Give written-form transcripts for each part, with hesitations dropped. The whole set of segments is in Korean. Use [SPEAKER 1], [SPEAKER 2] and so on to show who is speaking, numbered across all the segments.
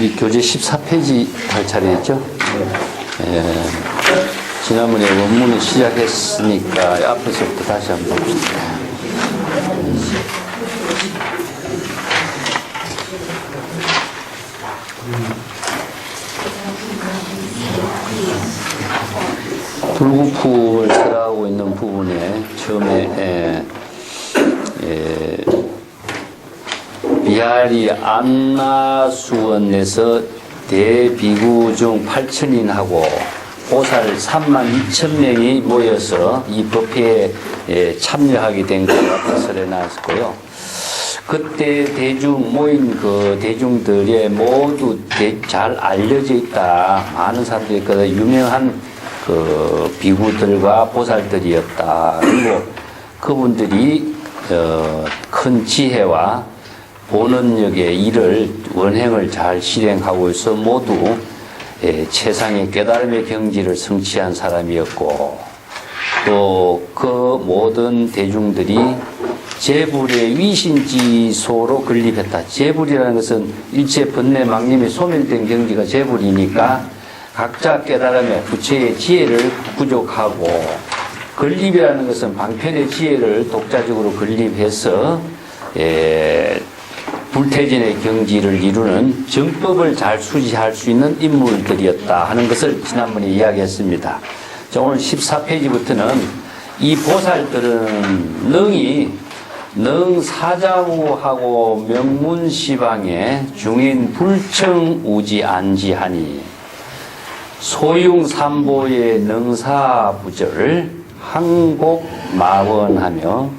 [SPEAKER 1] 우리 교재 14페이지 할 차례였죠? 지난번에 원문을 시작했으니까 앞에서부터 다시 한번 봅시다. 불구품을 설하고 있는 부분에 처음에 비하리 안나수원에서 대비구 중 8천인하고 보살 32,000명이 모여서 이 법회에 참여하게 된 것을 설해 놨고요. 그때 모인 그 대중들이 모두 잘 알려져 있다. 많은 사람들이 그 유명한 그 비구들과 보살들이었다. 그리고 그분들이 큰 지혜와 본원력의 일을 원행을 잘 실행하고 있어 모두 최상의 깨달음의 경지를 성취한 사람이었고, 또 그 모든 대중들이 재불의 위신지소로 건립했다. 재불이라는 것은 일체 번뇌 망념이 소멸된 경지가 재불이니까 각자 깨달음의 부처의 지혜를 구족하고, 건립이라는 것은 방편의 지혜를 독자적으로 건립해서 불태진의 경지를 이루는 정법을 잘 수지할 수 있는 인물들이었다 하는 것을 지난번에 이야기했습니다. 자, 오늘 14페이지부터는 이 보살들은 능사자우하고 명문시방에 중인 불청우지 안지하니 소융삼보의 능사부절 항곡마원하며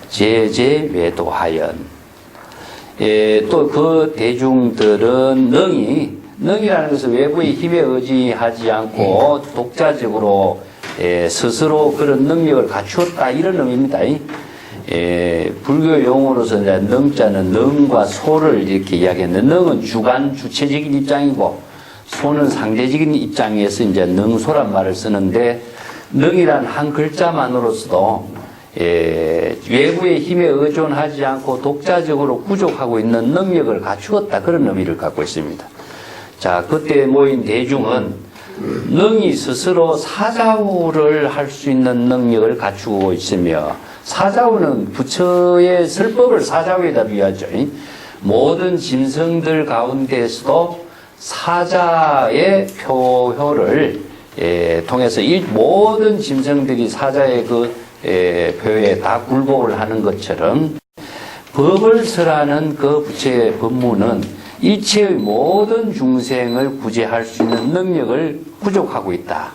[SPEAKER 1] 제제외도하연. 또 그 대중들은 능이라는 것은 외부의 힘에 의지하지 않고 독자적으로 스스로 그런 능력을 갖추었다, 이런 의미입니다. 불교 용어로서 이제 능자는 능과 소를 이렇게 이야기했는데, 능은 주체적인 입장이고 소는 상대적인 입장에서 이제 능소란 말을 쓰는데, 능이란 한 글자만으로서도 외부의 힘에 의존하지 않고 독자적으로 구족하고 있는 능력을 갖추었다, 그런 의미를 갖고 있습니다. 자, 그때 모인 대중은 능이 스스로 사자우를 할 수 있는 능력을 갖추고 있으며, 사자우는 부처의 설법을 사자우에다 비유하죠. 모든 짐승들 가운데서도 사자의 표효를 통해서 모든 짐승들이 사자의 그 표에 다 굴복을 하는 것처럼 법을 설하는 그 부처의 법문은 일체의 모든 중생을 구제할 수 있는 능력을 구족하고 있다.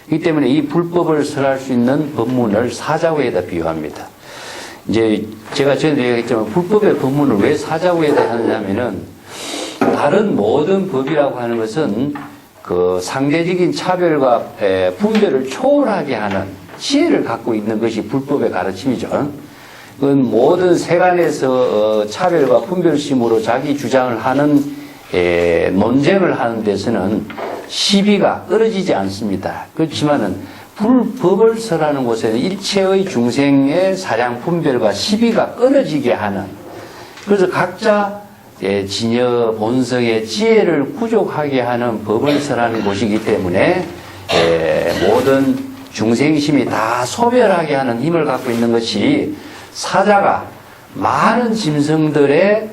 [SPEAKER 1] 그렇기 때문에 이 불법을 설할 수 있는 법문을 사자우에다 비유합니다. 이제 제가 전에 얘기했지만 불법의 법문을 왜 사자우에다 하느냐면은, 다른 모든 법이라고 하는 것은 그 상대적인 차별과 분별을 초월하게 하는 지혜를 갖고 있는 것이 불법의 가르침이죠. 그건 모든 세간에서 차별과 분별심으로 자기 주장을 하는 논쟁을 하는 데서는 시비가 끊어지지 않습니다. 그렇지만은 불법을 설하는 곳에는 일체의 중생의 사량 분별과 시비가 끊어지게 하는, 그래서 각자 진여 본성의 지혜를 구족하게 하는 법을 설하는 곳이기 때문에 모든 중생심이 다 소멸하게 하는 힘을 갖고 있는 것이, 사자가 많은 짐승들의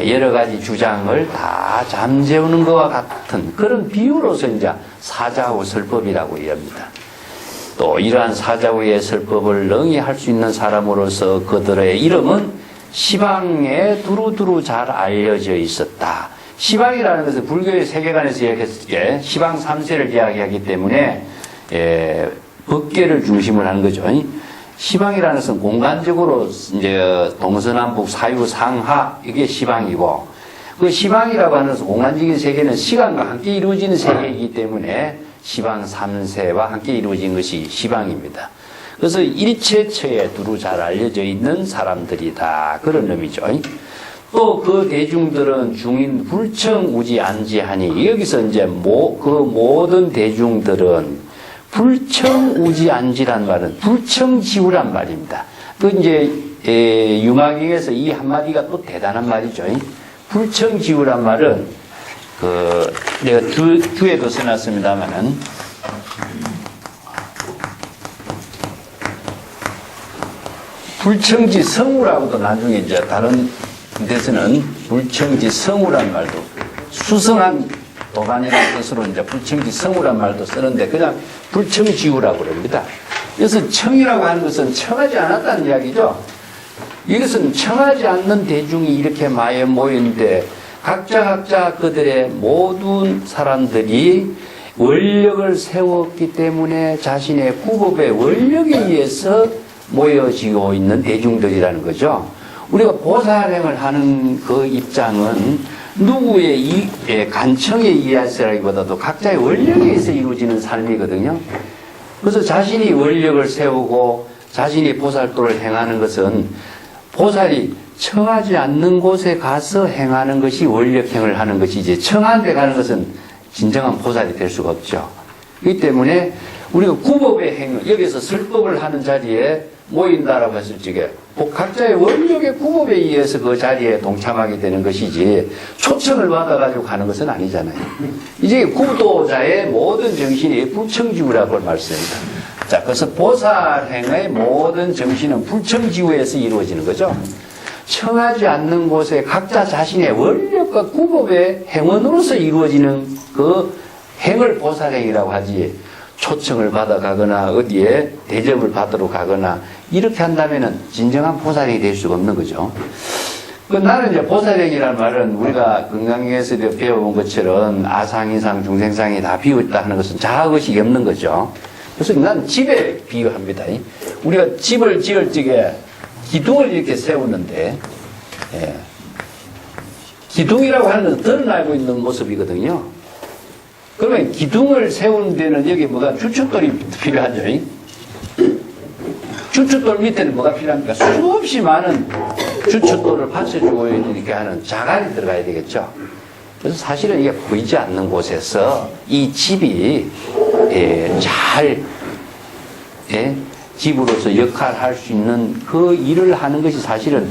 [SPEAKER 1] 여러 가지 주장을 다 잠재우는 것과 같은 그런 비유로서 이제 사자우 설법이라고 이럽니다. 또 이러한 사자우의 설법을 능히 할 수 있는 사람으로서 그들의 이름은 시방에 두루두루 잘 알려져 있었다. 시방이라는 것은 불교의 세계관에서 이야기했을 때 시방 3세를 이야기하기 때문에 법계를 중심을 하는 거죠. 시방이라는 것은 공간적으로 이제 동서남북 사유상하, 이게 시방이고, 그 시방이라고 하는 것은 공간적인 세계는 시간과 함께 이루어지는 세계이기 때문에 시방 3세와 함께 이루어진 것이 시방입니다. 그래서 일체처에 두루 잘 알려져 있는 사람들이다, 그런 의미죠. 또 그 대중들은 중인 불청우지 안지하니, 여기서 이제 그 모든 대중들은 불청우지안지란 말은 불청지우란 말입니다. 그 이제 유마경에서 이 한마디가 또 대단한 말이죠. 불청지우란 말은 내가 주에도 써놨습니다만은, 불청지 성우라고도 나중에 이제 다른 데서는 불청지 성우란 말도, 수성한 도반이라는 뜻으로 이제 불청지 성우란 말도 쓰는데 그냥 불청지우라고 그럽니다. 그래서 청이라고 하는 것은 청하지 않았다는 이야기죠. 이것은 청하지 않는 대중이 이렇게 많이 모이는데 각자 그들의 모든 사람들이 원력을 세웠기 때문에 자신의 구법의 원력에 의해서 모여지고 있는 대중들이라는 거죠. 우리가 보살행을 하는 그 입장은 누구의 간청에 의해서라기보다도 각자의 원력에 의해서 이루어지는 삶이거든요. 그래서 자신이 원력을 세우고 자신이 보살도를 행하는 것은 보살이 청하지 않는 곳에 가서 행하는 것이 원력행을 하는 것이지 청한 데 가는 것은 진정한 보살이 될 수가 없죠. 그렇기 때문에 우리가 구법의 행, 여기서 설법을 하는 자리에 모인다라고 했을 적에 각자의 원력의 구법에 의해서 그 자리에 동참하게 되는 것이지 초청을 받아가지고 가는 것은 아니잖아요. 이제 구도자의 모든 정신이 불청지우라고 말씀합니다. 자, 그래서 보살행의 모든 정신은 불청지우에서 이루어지는 거죠. 청하지 않는 곳에 각자 자신의 원력과 구법의 행원으로서 이루어지는 그 행을 보살행이라고 하지, 초청을 받아가거나 어디에 대접을 받으러 가거나 이렇게 한다면은 진정한 보살행이 될 수가 없는 거죠. 나는 이제 보살행이라는 말은 우리가 건강에서 배워본 것처럼 아상이상 중생상이 다 비어있다 하는 것은 자아의식이 없는 거죠. 그래서 난 집에 비유합니다. 우리가 집을 지을 적에 기둥을 이렇게 세우는데, 기둥이라고 하는 것은 드러나고 있는 모습이거든요. 그러면 기둥을 세우는 데는 여기 뭐가 주춧돌이 필요하죠. 주춧돌 밑에는 뭐가 필요합니까? 수없이 많은 주춧돌을 받쳐주고 이렇게 하는 자갈이 들어가야 되겠죠. 그래서 사실은 이게 보이지 않는 곳에서 이 집이 잘 집으로서 역할할 수 있는 그 일을 하는 것이 사실은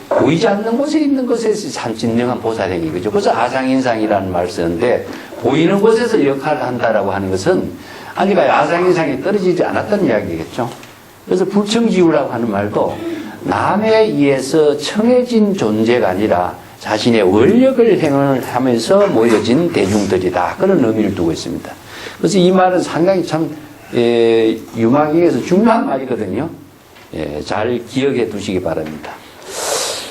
[SPEAKER 1] 보이지 않는 곳에 있는 것에서 참 진정한 보살행위 거죠. 그래서 아상인상이라는 말을 쓰는데 보이는 곳에서 역할을 한다라고 하는 것은 그러니까 아상인상이 떨어지지 않았다는 이야기겠죠. 그래서 불청지우라고 하는 말도 남에 의해서 청해진 존재가 아니라 자신의 원력을 행하면서 모여진 대중들이다. 그런 의미를 두고 있습니다. 그래서 이 말은 상당히 참 유마경에서 중요한 말이거든요. 잘 기억해 두시기 바랍니다.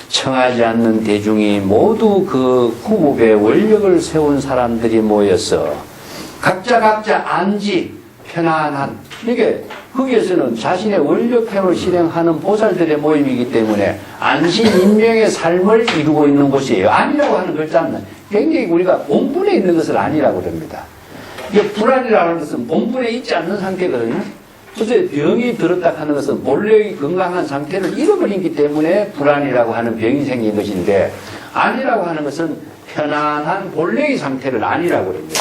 [SPEAKER 1] 청하지 않는 대중이 모두 그 구법의 원력을 세운 사람들이 모여서 각자 안지 편안한, 이게 거기에서는 자신의 원력행을 실행하는 보살들의 모임이기 때문에 안신인명의 삶을 이루고 있는 곳이에요. 아니라고 하는 글자는 굉장히 우리가 본분에 있는 것을 아니라고 합니다. 이게 불안이라고 하는 것은 본분에 있지 않는 상태거든요. 그래서 병이 들었다 하는 것은 본래의 건강한 상태를 잃어버리기 때문에 불안이라고 하는 병이 생긴 것인데, 아니라고 하는 것은 편안한 본래의 상태를 아니라고 합니다.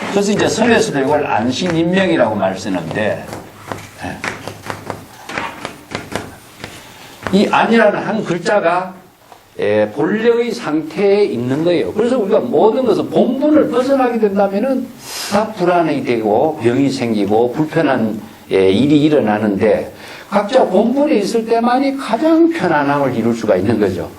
[SPEAKER 1] 그래서 이제 선에서도 이걸 안신인명이라고 말 쓰는데, 이 안이라는 한 글자가 본래의 상태에 있는 거예요. 그래서 우리가 모든 것을 본분을 벗어나게 된다면은 다 불안이 되고 병이 생기고 불편한 일이 일어나는데, 각자 본분에 있을 때만이 가장 편안함을 이룰 수가 있는 거죠.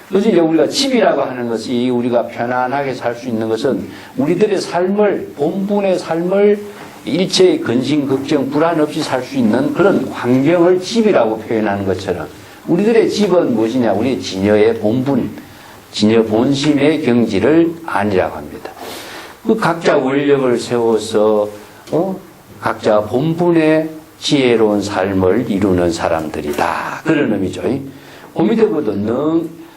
[SPEAKER 1] 그래서 이제 우리가 집이라고 하는 것이 우리가 편안하게 살 수 있는 것은 우리들의 삶을, 본분의 삶을 일체의 근심, 걱정, 불안 없이 살 수 있는 그런 환경을 집이라고 표현하는 것처럼 우리들의 집은 무엇이냐? 우리의 진여의 본분, 진여 본심의 경지를 안이라고 합니다. 그 각자 원력을 세워서 각자 본분의 지혜로운 삶을 이루는 사람들이다. 그런 의미죠. 그 밑에 보도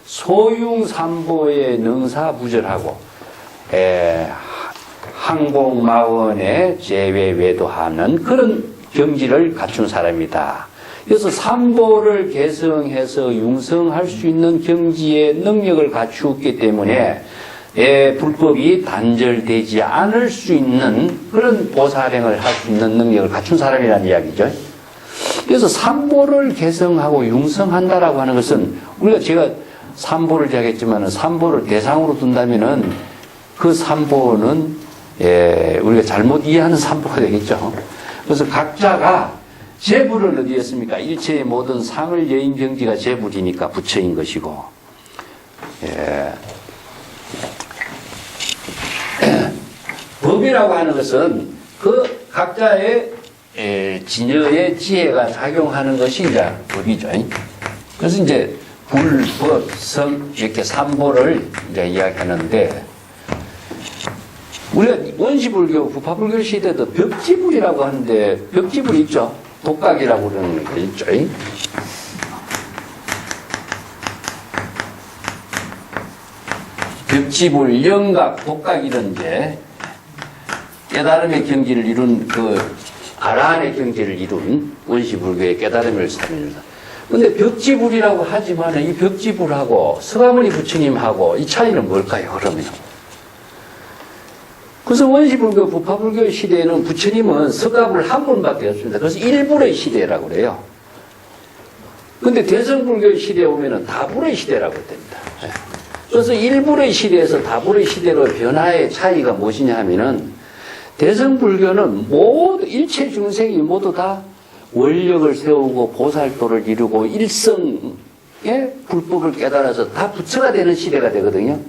[SPEAKER 1] 소융삼보의 능사부절하고 항공마원의 제외외도하는 그런 경지를 갖춘 사람이다. 그래서 삼보를 개성해서 융성할 수 있는 경지의 능력을 갖추었기 때문에 불법이 단절되지 않을 수 있는 그런 보살행을 할 수 있는 능력을 갖춘 사람이라는 이야기죠. 그래서 삼보를 개성하고 융성한다라고 하는 것은, 우리가 제가 삼보를 하겠지만 삼보를 대상으로 둔다면은 그 삼보는 우리가 잘못 이해하는 삼보가 되겠죠. 그래서 각자가 재불은 어디였습니까? 일체의 모든 상을 여인 경지가 재불이니까 부처인 것이고, 법이라고 하는 것은 그 각자의 진여의 지혜가 작용하는 것이 이제 법이죠. 그래서 이제 불, 법, 성 이렇게 삼보를 이제 이야기하는데, 우리가 원시불교, 부파불교 시대도 벽지불이라고 하는데, 벽지불 있죠? 독각이라고 그러는 거 있죠? 벽지불, 영각, 독각 이런 게 깨달음의 경지를 이룬 아라한의 경지를 이룬 원시불교의 깨달음을 사입니다. 근데 벽지불이라고 하지만 이 벽지불하고 서가모니 부처님하고 이 차이는 뭘까요, 그러면? 그래서 원시불교, 부파불교 시대에는 부처님은 석가불 한 분밖에 없습니다. 그래서 일불의 시대라고 그래요. 근데 대성불교 시대에 오면은 다불의 시대라고 됩니다. 그래서 일불의 시대에서 다불의 시대로 변화의 차이가 무엇이냐 하면은 대성불교는 모두 일체 중생이 모두 다 원력을 세우고 보살도를 이루고 일성의 불법을 깨달아서 다 부처가 되는 시대가 되거든요.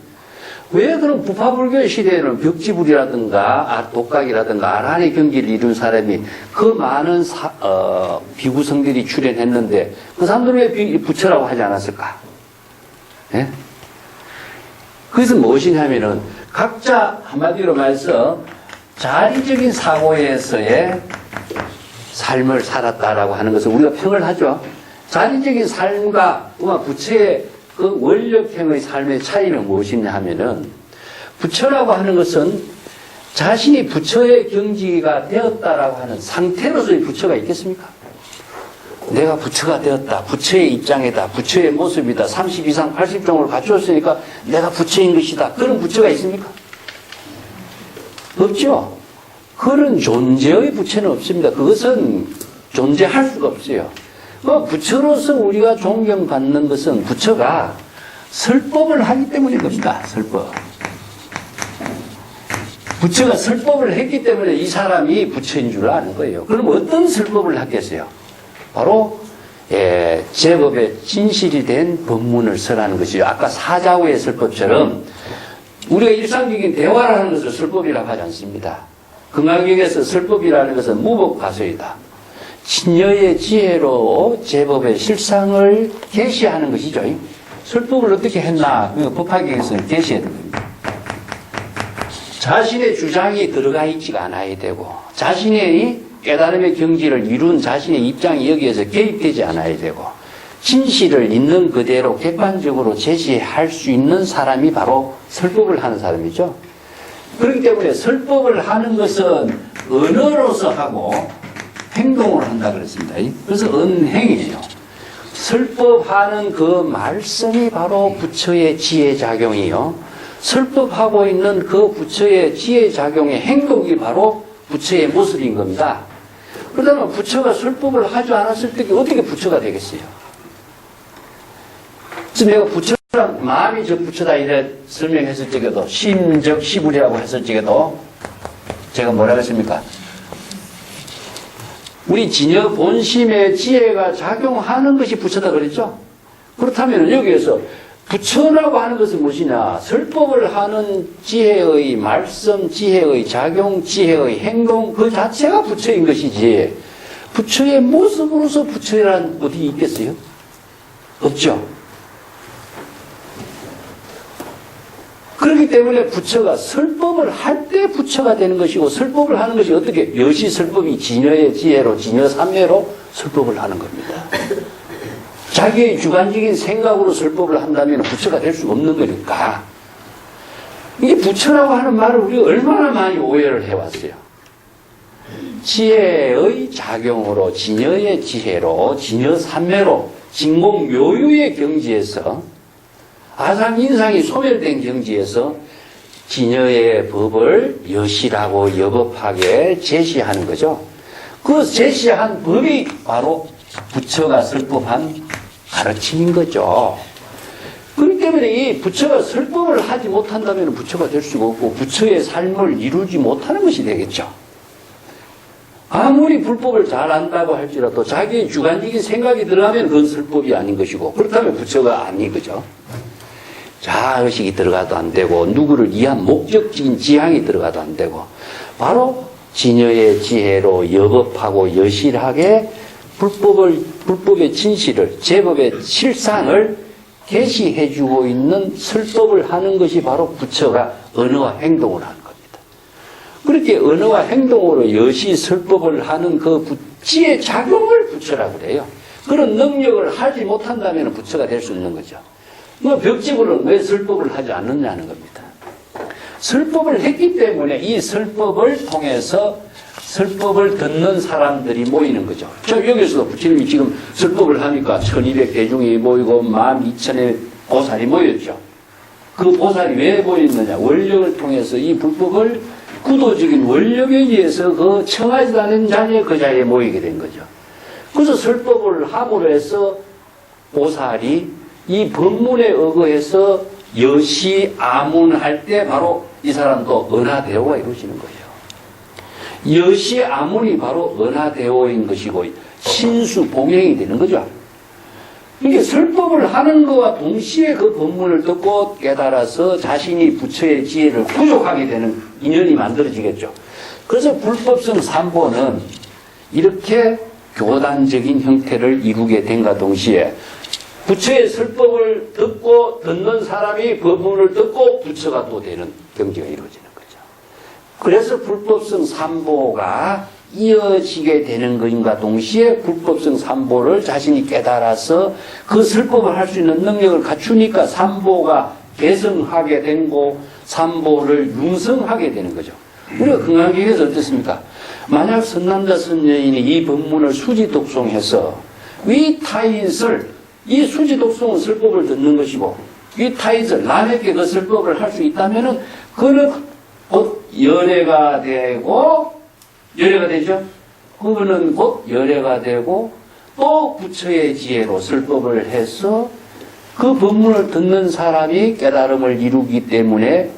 [SPEAKER 1] 왜 그럼 부파불교 시대에는 벽지불이라든가 독각이라든가 아라한의 경지를 이룬 사람이 그 많은 비구성들이 출연했는데 그 사람들은 왜 부처라고 하지 않았을까? 예? 그것은 무엇이냐면은 각자 한마디로 말해서 자리적인 사고에서의 삶을 살았다라고 하는 것을 우리가 평을 하죠. 자리적인 삶과 부처의 그 원력형의 삶의 차이는 무엇이냐 하면은 부처라고 하는 것은 자신이 부처의 경지가 되었다라고 하는 상태로서의 부처가 있겠습니까? 내가 부처가 되었다. 부처의 입장이다. 부처의 모습이다. 30 이상 80종을 갖추었으니까 내가 부처인 것이다. 그런 부처가 있습니까? 없죠. 그런 존재의 부처는 없습니다. 그것은 존재할 수가 없어요. 부처로서 우리가 존경받는 것은 부처가 설법을 하기 때문인 겁니다. 설법. 부처가 설법을 했기 때문에 이 사람이 부처인 줄 아는 거예요. 그럼 어떤 설법을 하겠어요? 바로 제법에 진실이 된 법문을 설하는 것이죠. 아까 사자후의 설법처럼 우리가 일상적인 대화를 하는 것을 설법이라고 하지 않습니다. 금강경에서 설법이라는 것은 무법가소이다. 친여의 지혜로 제법의 실상을 계시하는 것이죠. 설법을 어떻게 했나? 법화경에서는 계시해야 됩니다. 자신의 주장이 들어가 있지가 않아야 되고 자신의 깨달음의 경지를 이룬 자신의 입장이 여기에서 개입되지 않아야 되고 진실을 있는 그대로 객관적으로 제시할 수 있는 사람이 바로 설법을 하는 사람이죠. 그렇기 때문에 설법을 하는 것은 언어로서 하고 행동을 한다 그랬습니다. 그래서 언행이에요. 설법하는 그 말씀이 바로 부처의 지혜작용이요. 설법하고 있는 그 부처의 지혜작용의 행동이 바로 부처의 모습인 겁니다. 그러다면 부처가 설법을 하지 않았을 때 어떻게 부처가 되겠어요? 그래서 내가 부처랑 마음이 저 부처다 이래 설명했을 적에도 심적 시불이라고 했을 적에도 제가 뭐라고 했습니까? 우리 진여 본심의 지혜가 작용하는 것이 부처다 그랬죠? 그렇다면 여기에서 부처라고 하는 것은 무엇이냐? 설법을 하는 지혜의 말씀, 지혜의 작용, 지혜의 행동 그 자체가 부처인 것이지 부처의 모습으로서 부처란 어디 있겠어요? 없죠. 그렇기 때문에 부처가 설법을 할 때 부처가 되는 것이고 설법을 하는 것이 어떻게? 여시 설법이 진여의 지혜로 진여 삼매로 설법을 하는 겁니다. 자기의 주관적인 생각으로 설법을 한다면 부처가 될 수 없는 거니까. 이게 부처라고 하는 말을 우리가 얼마나 많이 오해를 해왔어요. 지혜의 작용으로 진여의 지혜로 진여 삼매로 진공묘유의 경지에서 아상인상이 소멸된 경지에서 진여의 법을 여실하고 여법하게 제시하는 거죠. 그 제시한 법이 바로 부처가 설법한 가르침인 거죠. 그렇기 때문에 이 부처가 설법을 하지 못한다면 부처가 될 수가 없고 부처의 삶을 이루지 못하는 것이 되겠죠. 아무리 불법을 잘 안다고 할지라도 자기의 주관적인 생각이 들어가면 그건 설법이 아닌 것이고 그렇다면 부처가 아니 그죠. 자의식이 들어가도 안 되고 누구를 위한 목적적인 지향이 들어가도 안 되고 바로 진여의 지혜로 여법하고 여실하게 불법의 진실을 제법의 실상을 계시해주고 있는 설법을 하는 것이 바로 부처가 언어와 행동을 하는 겁니다. 그렇게 언어와 행동으로 여시 설법을 하는 그 부치의 작용을 부처라고 그래요. 그런 능력을 하지 못한다면 부처가 될 수 있는 거죠. 벽집으로는 왜 설법을 하지 않느냐는 겁니다. 설법을 했기 때문에 이 설법을 통해서 설법을 듣는 사람들이 모이는 거죠. 여기서도 부처님이 지금 설법을 하니까 1200 대중이 모이고 12,000의 보살이 모였죠. 그 보살이 왜 모였느냐. 원력을 통해서 이 불법을 구도적인 원력에 의해서 그 청하지도 않은 자리에 그 자리에 모이게 된 거죠. 그래서 설법을 함으로 해서 보살이 이 법문에 의거해서 여시 아문할 때 바로 이 사람도 은하대오가 이루어지는 거예요. 여시 아문이 바로 은하대오인 것이고 신수봉행이 되는 거죠. 그러니까 설법을 하는 것과 동시에 그 법문을 듣고 깨달아서 자신이 부처의 지혜를 부족하게 되는 인연이 만들어지겠죠. 그래서 불법성 삼보는 이렇게 교단적인 형태를 이루게 된과 동시에 부처의 설법을 듣고 듣는 사람이 법문을 듣고 부처가 또 되는 경지가 이루어지는 거죠. 그래서 불법성 삼보가 이어지게 되는 것과 동시에 불법성 삼보를 자신이 깨달아서 그 설법을 할 수 있는 능력을 갖추니까 삼보가 개성하게 되고 삼보를 융성하게 되는 거죠. 우리가 건강기에서 어떻습니까? 만약 선남자 선여인이 이 법문을 수지독송해서 이 타인을 이 수지독송은 설법을 듣는 것이고 이 타인을 남에게 그 설법을 할 수 있다면은 그는 곧 열애가 되고 열애가 되죠. 그거는 곧 열애가 되고 또 부처의 지혜로 설법을 해서 그 법문을 듣는 사람이 깨달음을 이루기 때문에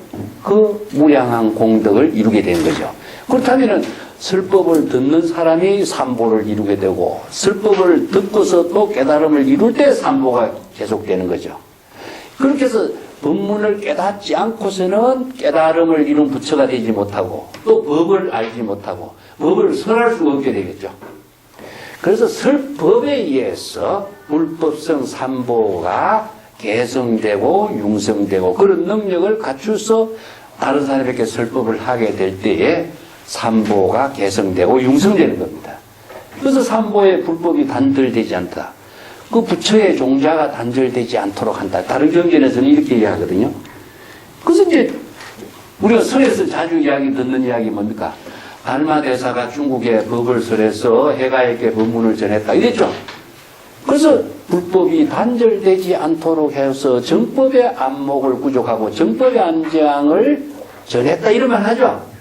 [SPEAKER 1] 그 무량한 공덕을 이루게 된 거죠. 그렇다면은 설법을 듣는 사람이 삼보를 이루게 되고 설법을 듣고서 또 깨달음을 이룰 때 삼보가 계속되는 거죠. 그렇게 해서 법문을 깨닫지 않고서는 깨달음을 이룬 부처가 되지 못하고 또 법을 알지 못하고 법을 설할 수가 없게 되겠죠. 그래서 설법에 의해서 불법성 삼보가 개성되고 융성되고 그런 능력을 갖추어서 다른 사람에게 설법을 하게 될 때에 삼보가 개성되고 융성되는 겁니다. 그래서 삼보의 불법이 단절되지 않다. 그 부처의 종자가 단절되지 않도록 한다. 다른 경전에서는 이렇게 이야기하거든요. 그래서 이제 우리가 설에서 자주 이야기 듣는 이야기 뭡니까? 달마대사가 중국에 법을 설해서 해가에게 법문을 전했다. 이랬죠. 그래서 불법이 단절되지 않도록 해서 정법의 안목을 구족하고 정법의 안장을 전했다. 이런 말 하죠.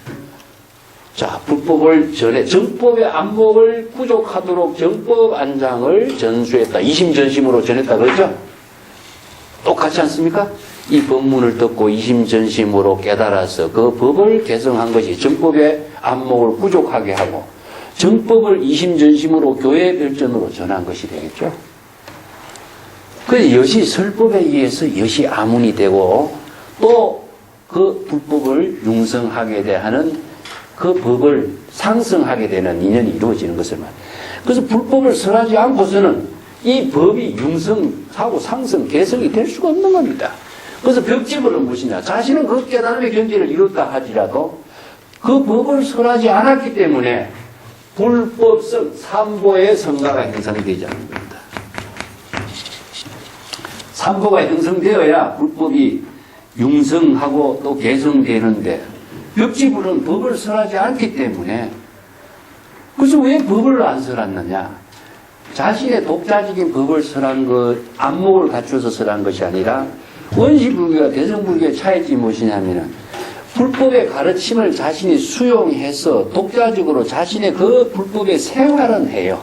[SPEAKER 1] 자, 불법을 전해 정법의 안목을 구족하도록 정법 안장을 전수했다. 이심전심으로 전했다. 그렇죠? 똑같지 않습니까? 이 법문을 듣고 이심전심으로 깨달아서 그 법을 개성한 것이 정법의 안목을 구족하게 하고 정법을 이심전심으로 교회 별전으로 전한 것이 되겠죠. 그래서 여시 설법에 의해서 여시 아문이 되고 또 그 불법을 융성하게 하는 그 법을 상승하게 되는 인연이 이루어지는 것을 말해요. 그래서 불법을 설하지 않고서는 이 법이 융성하고 상승, 개성이 될 수가 없는 겁니다. 그래서 벽집으로는 무엇이냐. 자신은 그 깨달음의 경지를 이뤘다 하지라도 그 법을 설하지 않았기 때문에 불법성 삼보의 성가가 형성이 되지 않는 겁니다. 삼보가 형성되어야 불법이 융성하고 또 개성되는데 벽집으로는 법을 설하지 않기 때문에 그래서 왜 법을 안 설했느냐. 자신의 독자적인 법을 설한 것, 안목을 갖춰서 설한 것이 아니라 원시불교와 대성불교의 차이점이 무엇이냐면은 불법의 가르침을 자신이 수용해서 독자적으로 자신의 그 불법의 생활은 해요.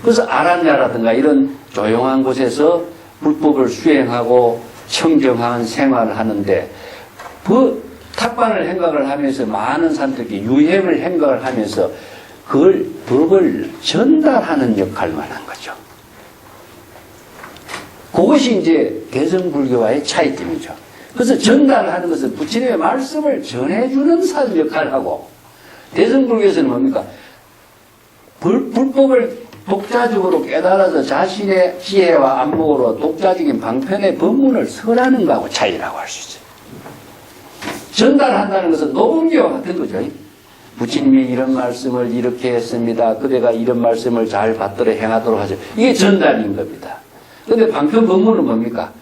[SPEAKER 1] 그래서 아란야라든가 이런 조용한 곳에서 불법을 수행하고 청정한 생활을 하는데 탁반을 행각을 하면서 많은 사람들에게 유행을 행각을 하면서 그걸 법을 전달하는 역할만 한 거죠. 그것이 이제 대승불교와의 차이점이죠. 그래서 전달하는 것은 부처님의 말씀을 전해주는 사람 역할을 하고, 대승불교에서는 뭡니까? 불법을 독자적으로 깨달아서 자신의 지혜와 안목으로 독자적인 방편의 법문을 설하는 것하고 차이라고 할 수 있어요. 전달한다는 것은 녹음기와 같은 거죠. 부처님이 이런 말씀을 이렇게 했습니다. 그대가 이런 말씀을 잘 받도록 행하도록 하죠. 이게 전달인 겁니다. 그런데 방편 법문은 뭡니까?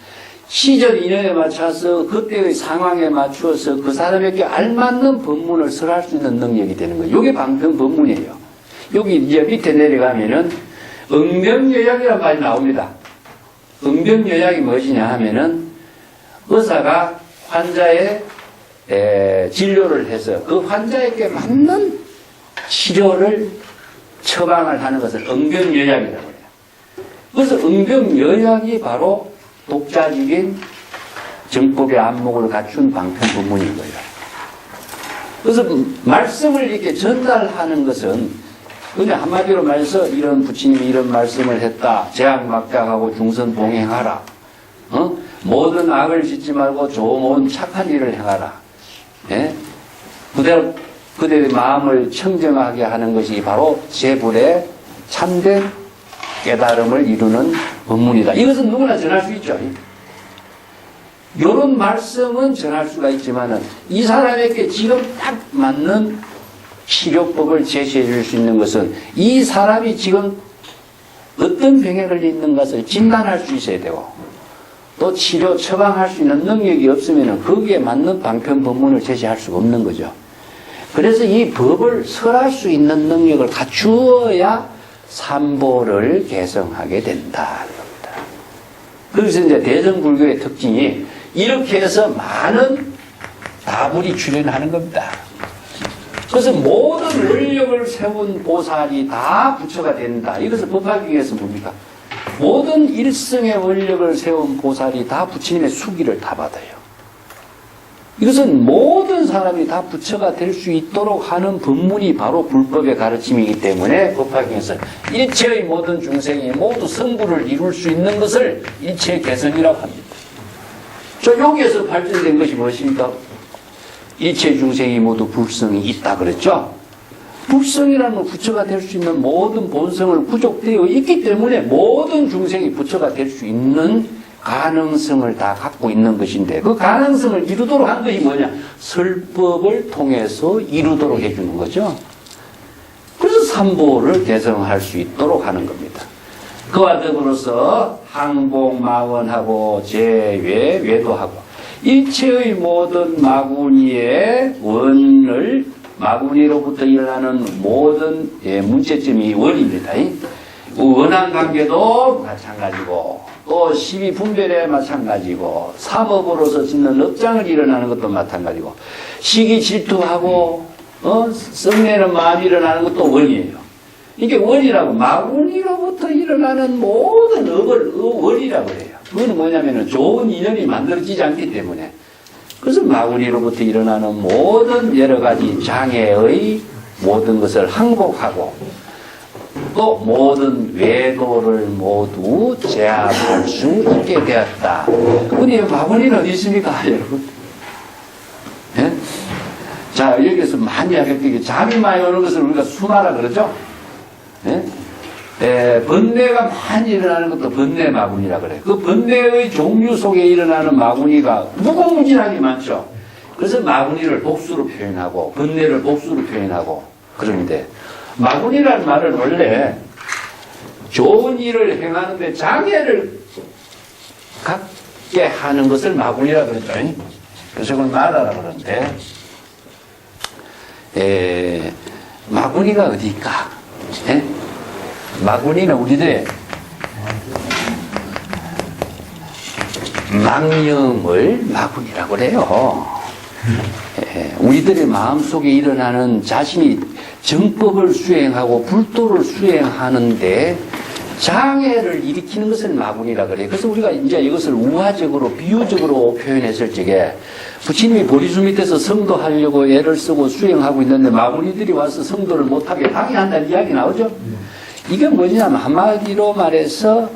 [SPEAKER 1] 시절 인연에 맞춰서 그때의 상황에 맞추어서 그 사람에게 알맞는 법문을 설할 수 있는 능력이 되는 거예요. 이게 방편 법문이에요. 여기 이제 밑에 내려가면은 응명요약이라는 말이 나옵니다. 응명요약이 무엇이냐 하면은 의사가 환자의 진료를 해서 그 환자에게 맞는 치료를 처방을 하는 것을 응병요약이라고 해요. 그래서 응병요약이 바로 독자적인 정법의 안목을 갖춘 방편 법문인 거예요. 그래서 말씀을 이렇게 전달하는 것은 그냥 한마디로 말해서 이런 부처님이 이런 말씀을 했다. 제약막장하고 중선 봉행하라. 모든 악을 짓지 말고 좋은 착한 일을 행하라. 예? 그대의 마음을 청정하게 하는 것이 바로 제불의 참된 깨달음을 이루는 법문이다. 이것은 누구나 전할 수 있죠. 이런 말씀은 전할 수가 있지만은 이 사람에게 지금 딱 맞는 치료법을 제시해 줄 수 있는 것은 이 사람이 지금 어떤 병에 걸려 있는 것을 진단할 수 있어야 되고 또 치료 처방할 수 있는 능력이 없으면 거기에 맞는 방편 법문을 제시할 수가 없는 거죠. 그래서 이 법을 설할 수 있는 능력을 갖추어야 삼보를 개성하게 된다는 겁니다. 그래서 이제 대승불교의 특징이 이렇게 해서 많은 다불이 출현하는 겁니다. 그래서 모든 원력을 세운 보살이 다 부처가 된다. 이것을 법화경에서 뭡니까? 모든 일성의 원력을 세운 보살이 다 부처님의 수기를 다 받아요. 이것은 모든 사람이 다 부처가 될 수 있도록 하는 법문이 바로 불법의 가르침이기 때문에 법화경에서 일체의 모든 중생이 모두 성불을 이룰 수 있는 것을 일체 개성이라고 합니다. 여기에서 발전된 것이 무엇입니까? 일체 중생이 모두 불성이 있다 그랬죠? 불성이라는 부처가 될 수 있는 모든 본성을 구족되어 있기 때문에 모든 중생이 부처가 될 수 있는 가능성을 다 갖고 있는 것인데 그 가능성을 이루도록 한 것이 뭐냐? 설법을 통해서 이루도록 해주는 거죠. 그래서 삼보를 개성할 수 있도록 하는 겁니다. 그와 더불어서 항복, 마원하고 제외, 외도하고 일체의 모든 마구니의 원을 마구니로부터 일어나는 모든 문제점이 원입니다. 원한 관계도 마찬가지고 또 시비분별에 마찬가지고 삼업으로서 짓는 업장을 일어나는 것도 마찬가지고 시기 질투하고 썩내는 마음이 일어나는 것도 원이에요. 이게 원이라고 마구니로부터 일어나는 모든 업을 원이라고 해요. 그건 뭐냐면은 좋은 인연이 만들어지지 않기 때문에 그래서 마구니로부터 일어나는 모든 여러 가지 장애의 모든 것을 항복하고 또 모든 외도를 모두 제압할 수 있게 되었다. 근데 마구니는 어디 있습니까, 여러분? 예? 자, 여기서 많이 하겠다. 잠이 많이 오는 것을 우리가 수마라 그러죠? 예? 번뇌가 많이 일어나는 것도 번뇌 마구니라 그래요. 그 번뇌의 종류 속에 일어나는 마구니가 무궁무진하게 많죠. 그래서 마구니를 복수로 표현하고 번뇌를 복수로 표현하고 그러는데 마구니라는 말은 원래 좋은 일을 행하는데 장애를 갖게 하는 것을 마구니라 그러죠. 그래서 그걸 말하라 그러는데 마구니가 어디일까? 예? 마구니는 우리들의 망념을 마구니라고 그래요. 우리들의 마음속에 일어나는 자신이 정법을 수행하고 불도를 수행하는데 장애를 일으키는 것을 마군이라 그래요. 그래서 우리가 이제 이것을 우화적으로, 비유적으로 표현했을 적에 부처님이 보리수 밑에서 성도하려고 애를 쓰고 수행하고 있는데 마군이들이 와서 성도를 못하게 방해한다는 이야기 나오죠? 이게 뭐냐면 한마디로 말해서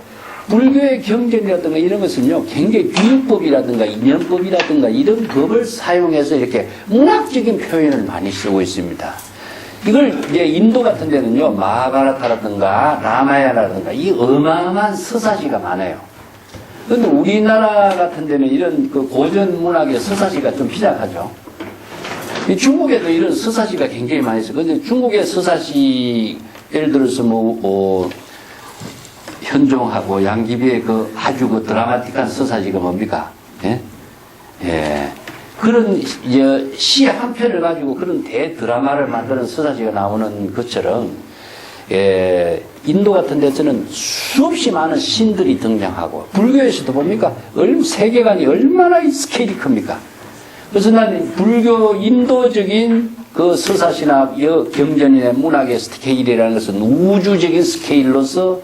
[SPEAKER 1] 불교의 경전이라든가 이런 것은요, 굉장히 비유법이라든가 인연법이라든가 이런 법을 사용해서 이렇게 문학적인 표현을 많이 쓰고 있습니다. 이걸 이제 인도 같은 데는요, 마하바라타라든가 라마야라든가 이 어마어마한 서사시가 많아요. 그런데 우리나라 같은 데는 이런 그 고전 문학의 서사시가 좀 희작하죠. 중국에도 이런 서사시가 굉장히 많이 있어요. 그런데 중국의 서사시, 예를 들어서 현종하고 양귀비의 그 아주 그 드라마틱한 서사시가 뭡니까? 예? 예. 그런 시 한 편을 가지고 그런 대드라마를 만드는 서사시가 나오는 것처럼, 예, 인도 같은 데서는 수없이 많은 신들이 등장하고, 불교에서도 봅니까? 세계관이 얼마나 스케일이 큽니까? 그래서 나는 불교 인도적인 그 서사시나 경전이나 문학의 스케일이라는 것은 우주적인 스케일로서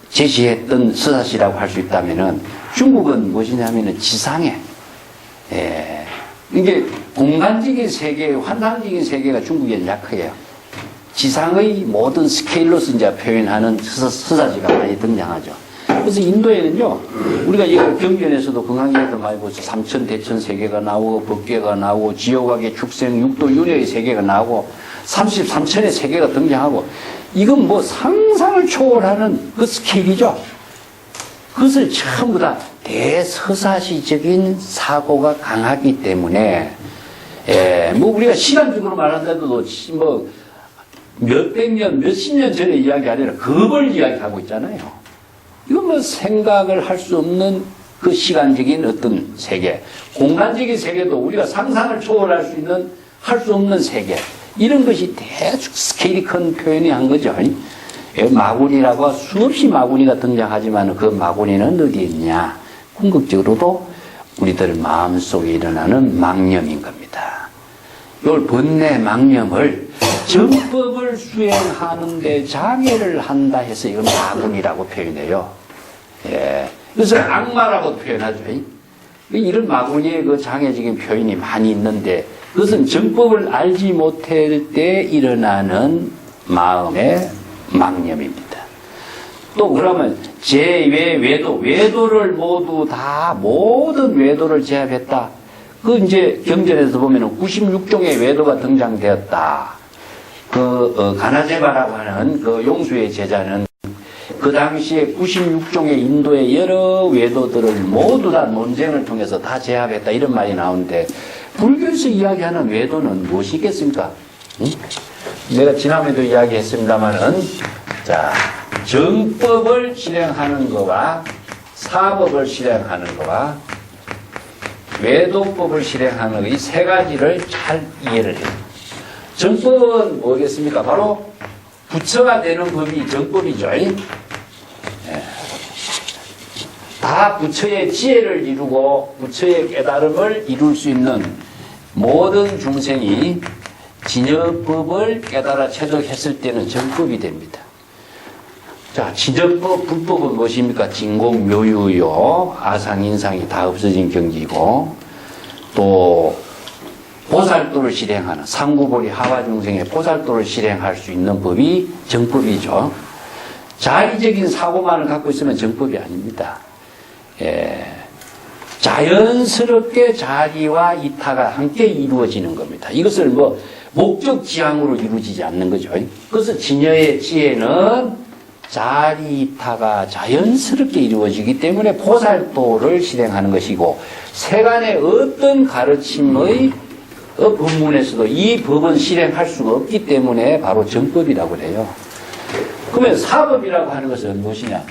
[SPEAKER 1] 제시했던 서사시라고 할 수 있다면은, 중국은 무엇이냐면은 지상에, 이게 공간적인 세계, 환상적인 세계가 중국에는 약해요. 지상의 모든 스케일로서 이제 표현하는 서사시가 많이 등장하죠. 그래서 인도에는요, 우리가 이 경전에서도 금강경에도 많이 보죠. 삼천, 대천 세계가 나오고, 법계가 나오고, 지옥악의 축생, 육도, 윤회의 세계가 나오고, 33천의 세계가 등장하고, 이건 뭐 상상을 초월하는 그 스케일이죠. 그것을 전부 다 대서사시적인 사고가 강하기 때문에, 뭐 우리가 시간적으로 말한다도 뭐 몇백 년, 몇십 년 전에 이야기 아니라 겁을 이야기하고 있잖아요. 이건 뭐 생각을 할 수 없는 그 시간적인 어떤 세계, 공간적인 세계도 우리가 상상을 초월할 수 있는, 할 수 없는 세계, 이런 것이 대충 스케일이 큰 표현이 한 거죠. 마구니라고 수없이 마구니가 등장하지만 그 마구니는 어디에 있냐? 궁극적으로도 우리들 마음속에 일어나는 망념인 겁니다. 이걸 번뇌 망념을 정법을 수행하는 데 장애를 한다 해서 이걸 마구니라고 표현해요. 예. 그래서 악마라고 표현하죠. 이런 마구니의 그 장애적인 표현이 많이 있는데, 그것은 정법을 알지 못할 때 일어나는 마음의 망념입니다. 또 그러면 제외 외도를 모두 다 모든 외도를 제압했다. 그 이제 경전에서 보면은 96종의 외도가 등장되었다. 가나제바라고 하는 그 용수의 제자는 그 당시에 96종의 인도의 여러 외도들을 모두 다 논쟁을 통해서 다 제압했다. 이런 말이 나오는데, 불교에서 이야기하는 외도는 무엇이겠습니까? 응? 내가 지난번에도 이야기했습니다만은, 자, 정법을 실행하는 거와 사법을 실행하는 거와 외도법을 실행하는 이 세 가지를 잘 이해를 해요. 정법은 뭐겠습니까? 바로 부처가 되는 법이 정법이죠. 다 부처의 지혜를 이루고 부처의 깨달음을 이룰 수 있는 모든 중생이 진여법을 깨달아 체득했을 때는 정법이 됩니다. 자, 진여법, 불법은 무엇입니까? 진공, 묘유요, 아상, 인상이 다 없어진 경지이고, 또 보살도를 실행하는 상구보리 하와 중생의 보살도를 실행할 수 있는 법이 정법이죠. 자의적인 사고만을 갖고 있으면 정법이 아닙니다. 자연스럽게 자리와 이타가 함께 이루어지는 겁니다. 이것을 뭐 목적 지향으로 이루어지지 않는 거죠. 그래서 진여의 지혜는 자리 이타가 자연스럽게 이루어지기 때문에 보살도를 실행하는 것이고, 세간의 어떤 가르침의 법문에서도 이 법은 실행할 수가 없기 때문에 바로 정법이라고 해요. 그러면 사법이라고 하는 것은 무엇이냐?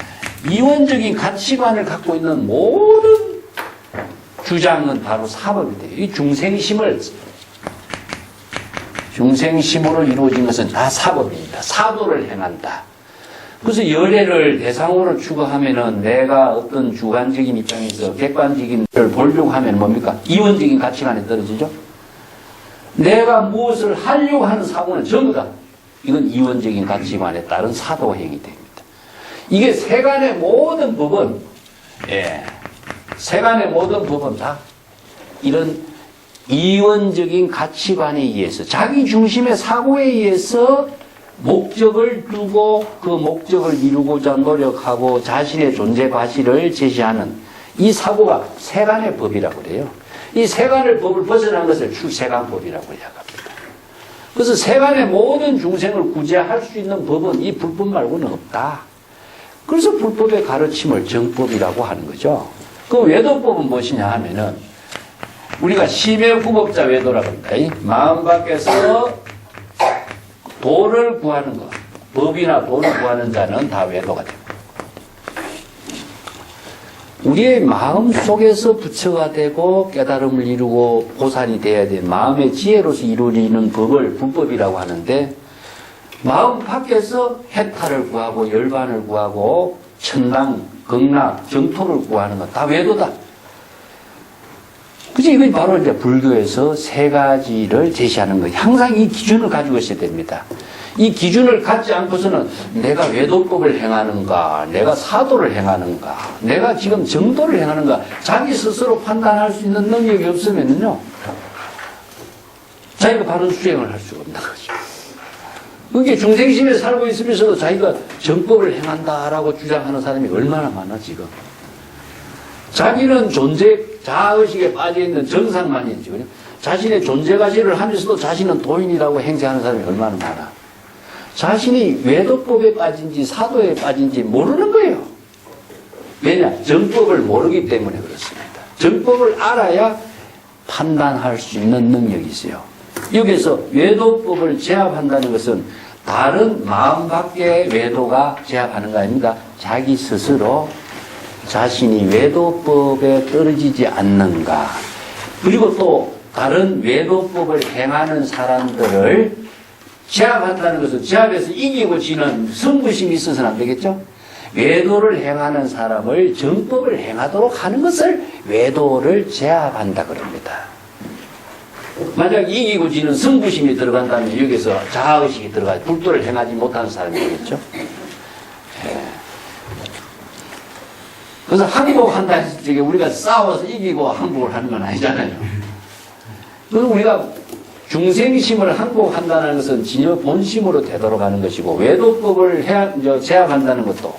[SPEAKER 1] 이원적인 가치관을 갖고 있는 모든 주장은 바로 사법이 돼요. 이 중생심으로 이루어진 것은 다 사법입니다. 사도를 행한다. 그래서 열애를 대상으로 추구하면은 내가 어떤 주관적인 입장에서 객관적인 걸 보려고 하면 뭡니까? 이원적인 가치관에 떨어지죠. 내가 무엇을 하려고 하는 사고는 전부 다 이건 이원적인 가치관에 따른 사도행위 됩니다. 이게 세간의 모든 법은, 세간의 모든 법은 다 이런 이원적인 가치관에 의해서, 자기 중심의 사고에 의해서 목적을 두고 그 목적을 이루고자 노력하고 자신의 존재 과실을 제시하는 이 사고가 세간의 법이라고 그래요. 이 세간의 법을 벗어난 것을 출세간법이라고 이야기합니다. 그래서 세간의 모든 중생을 구제할 수 있는 법은 이 불법 말고는 없다. 그래서 불법의 가르침을 정법이라고 하는 거죠. 그 외도법은 무엇이냐 하면은 우리가 심해구법자 외도라고 합니다. 이 마음 밖에서 도를 구하는 것, 법이나 도를 구하는 자는 다 외도가 됩니다. 우리의 마음 속에서 부처가 되고 깨달음을 이루고 보살이 되어야 되는 마음의 지혜로서 이루어지는 법을 불법이라고 하는데, 마음 밖에서 해탈을 구하고 열반을 구하고 천당, 극락, 정토를 구하는 것 다 외도다. 그치? 이건 바로 이제 불교에서 세 가지를 제시하는 거예요. 항상 이 기준을 가지고 있어야 됩니다. 이 기준을 갖지 않고서는 내가 외도법을 행하는가, 내가 사도를 행하는가, 내가 지금 정도를 행하는가, 자기 스스로 판단할 수 있는 능력이 없으면요, 자기가 바른 수행을 할 수가 없는 거죠. 그게 중생심에 살고 있으면서도 자기가 정법을 행한다라고 주장하는 사람이 얼마나 많아, 지금. 자기는 자아의식에 빠져있는 정상만이지, 그냥 자신의 존재가지를 하면서도 자신은 도인이라고 행세하는 사람이 얼마나 많아. 자신이 외도법에 빠진지 사도에 빠진지 모르는 거예요. 왜냐? 정법을 모르기 때문에 그렇습니다. 정법을 알아야 판단할 수 있는 능력이 있어요. 여기서 외도법을 제압한다는 것은 다른 마음 밖의 외도가 제압하는 거 아닙니까? 자기 스스로 자신이 외도법에 떨어지지 않는가, 그리고 또 다른 외도법을 행하는 사람들을 제압한다는 것은 제압해서 이기고 지는 승부심이 있어서는 안 되겠죠? 외도를 행하는 사람을 정법을 행하도록 하는 것을 외도를 제압한다 그럽니다. 만약 이기고 지는 승부심이 들어간다면 여기서 자아의식이 들어가요. 불도를 행하지 못하는 사람이 되겠죠? 그래서 항복한다 했을 때 우리가 싸워서 이기고 항복을 하는 건 아니잖아요. 그래서 우리가 중생심을 항복한다는 것은 진여 본심으로 되돌아가는 것이고, 외도법을 제압한다는 것도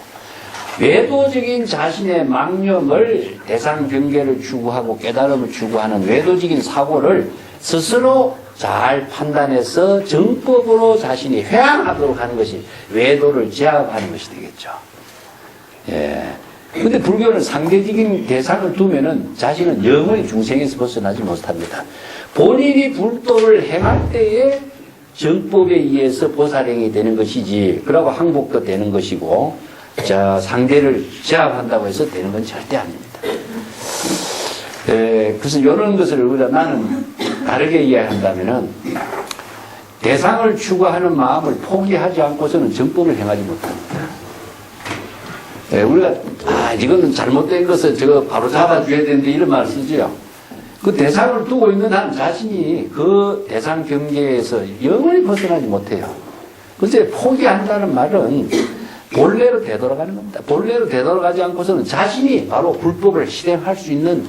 [SPEAKER 1] 외도적인 자신의 망념을 대상 경계를 추구하고 깨달음을 추구하는 외도적인 사고를 스스로 잘 판단해서 정법으로 자신이 회항하도록 하는 것이 외도를 제압하는 것이 되겠죠. 근데 불교는 상대적인 대상을 두면은 자신은 영원히 중생에서 벗어나지 못합니다. 본인이 불도를 행할 때에 정법에 의해서 보살행이 되는 것이지, 그러고 항복도 되는 것이고, 상대를 제압한다고 해서 되는 건 절대 아닙니다. 그래서 이런 것을 우리가 나는 다르게 이해한다면은, 대상을 추구하는 마음을 포기하지 않고서는 정법을 행하지 못합니다. 우리가 이거는 잘못된 것을 저거 바로 잡아줘야 되는데 이런 말을 쓰죠. 그 대상을 두고 있는 한 자신이 그 대상 경계에서 영원히 벗어나지 못해요. 그래서 포기한다는 말은 본래로 되돌아가는 겁니다. 본래로 되돌아가지 않고서는 자신이 바로 불법을 실행할 수 있는,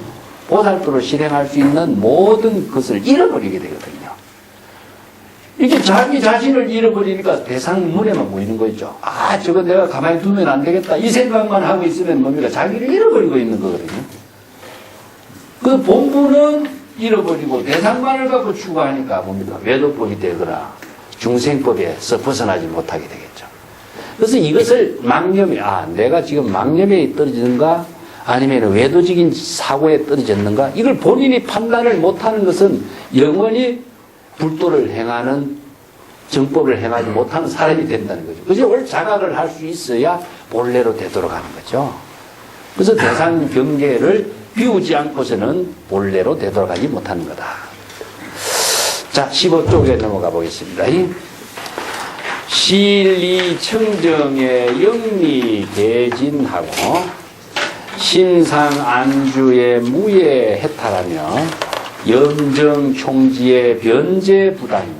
[SPEAKER 1] 보살도를 실행할 수 있는 모든 것을 잃어버리게 되거든요. 이게 자기 자신을 잃어버리니까 대상문에만 보이는 거 있죠. 저거 내가 가만히 두면 안 되겠다, 이 생각만 하고 있으면 뭡니까? 자기를 잃어버리고 있는 거거든요. 그 본부는 잃어버리고 대상만을 갖고 추구하니까 뭡니까? 외도법이 되거나 중생법에서 벗어나지 못하게 되겠죠. 그래서 이것을 망념이, 내가 지금 망념에 떨어지는가 아니면 외도적인 사고에 떨어졌는가, 이걸 본인이 판단을 못하는 것은 영원히 불도를 행하는, 정법을 행하지 못하는 사람이 된다는 거죠. 그래서 원래 자각을 할 수 있어야 본래로 되돌아가는 거죠. 그래서 대상 경계를 비우지 않고서는 본래로 되돌아가지 못하는 거다. 자, 15쪽에 넘어가 보겠습니다. 실리 청정의 영리 대진하고 신상 안주의 무예 해탈하며 염정 총지의 변제 부당이며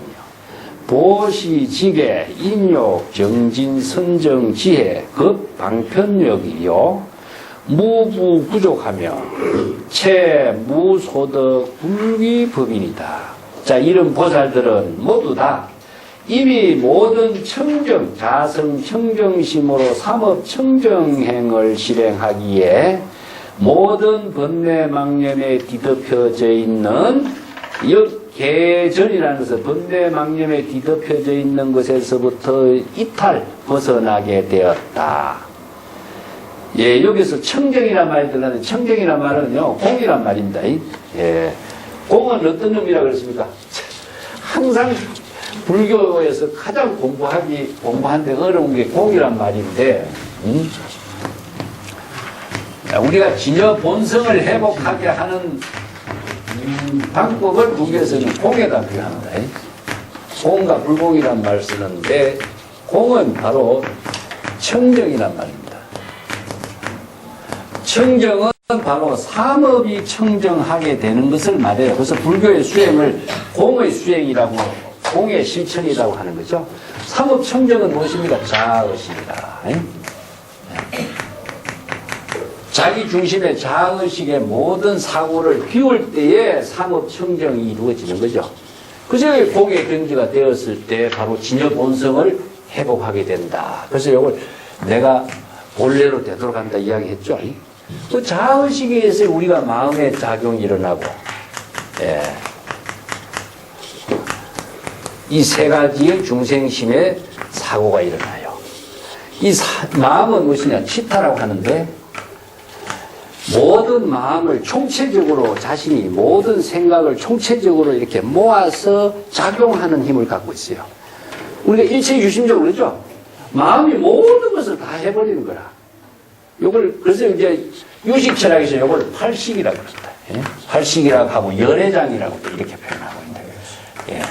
[SPEAKER 1] 보시지계, 인욕, 정진, 선정, 지혜, 급, 방편력이요. 무부부족하며 채, 무소득, 불귀법인이다. 자, 이런 보살들은 모두 다 이미 모든 청정, 자성 청정심으로 삼업 청정행을 실행하기에 모든 번뇌망념에 뒤덮여져 있는 역계전이라는 것은 번뇌망념에 뒤덮여져 있는 것에서부터 이탈 벗어나게 되었다. 예, 여기서 청정이란 말이 들어가는데 청정이란 말은요 공이란 말입니다. 예, 공은 어떤 의미라고 그랬습니까? 항상 불교에서 가장 공부하는데 어려운 게 공이란 말인데, 우리가 진여 본성을 회복하게 하는 방법을 불교에서는 공에다 표현한다. 공과 불공이란 말을 쓰는데, 공은 바로 청정이란 말입니다. 청정은 바로 삼업이 청정하게 되는 것을 말해요. 그래서 불교의 수행을 공의 수행이라고, 공의 실천이라고 하는 거죠. 삼업 청정은 무엇입니까? 자아의식이다. 자기 중심의 자아의식의 모든 사고를 비울 때에 삼업 청정이 이루어지는 거죠. 그래서 공의 경지가 되었을 때 바로 진여 본성을 회복하게 된다. 그래서 이걸 내가 본래로 되돌아간다 이야기했죠. 그 자아의식에 의해서 우리가 마음의 작용이 일어나고, 예. 이 세 가지의 중생심의 사고가 일어나요. 이 마음은 무엇이냐? 치타라고 하는데, 모든 마음을 총체적으로 자신이 모든 생각을 총체적으로 이렇게 모아서 작용하는 힘을 갖고 있어요. 우리가 일체 유심적으로 그러죠? 마음이 모든 것을 다 해버리는 거라. 요걸, 그래서 이제 유식철학에서 요걸 팔식이라고 그럽니다. 예? 팔식이라고 하고 열애장이라고 이렇게 표현하고 있는 거예요. 예.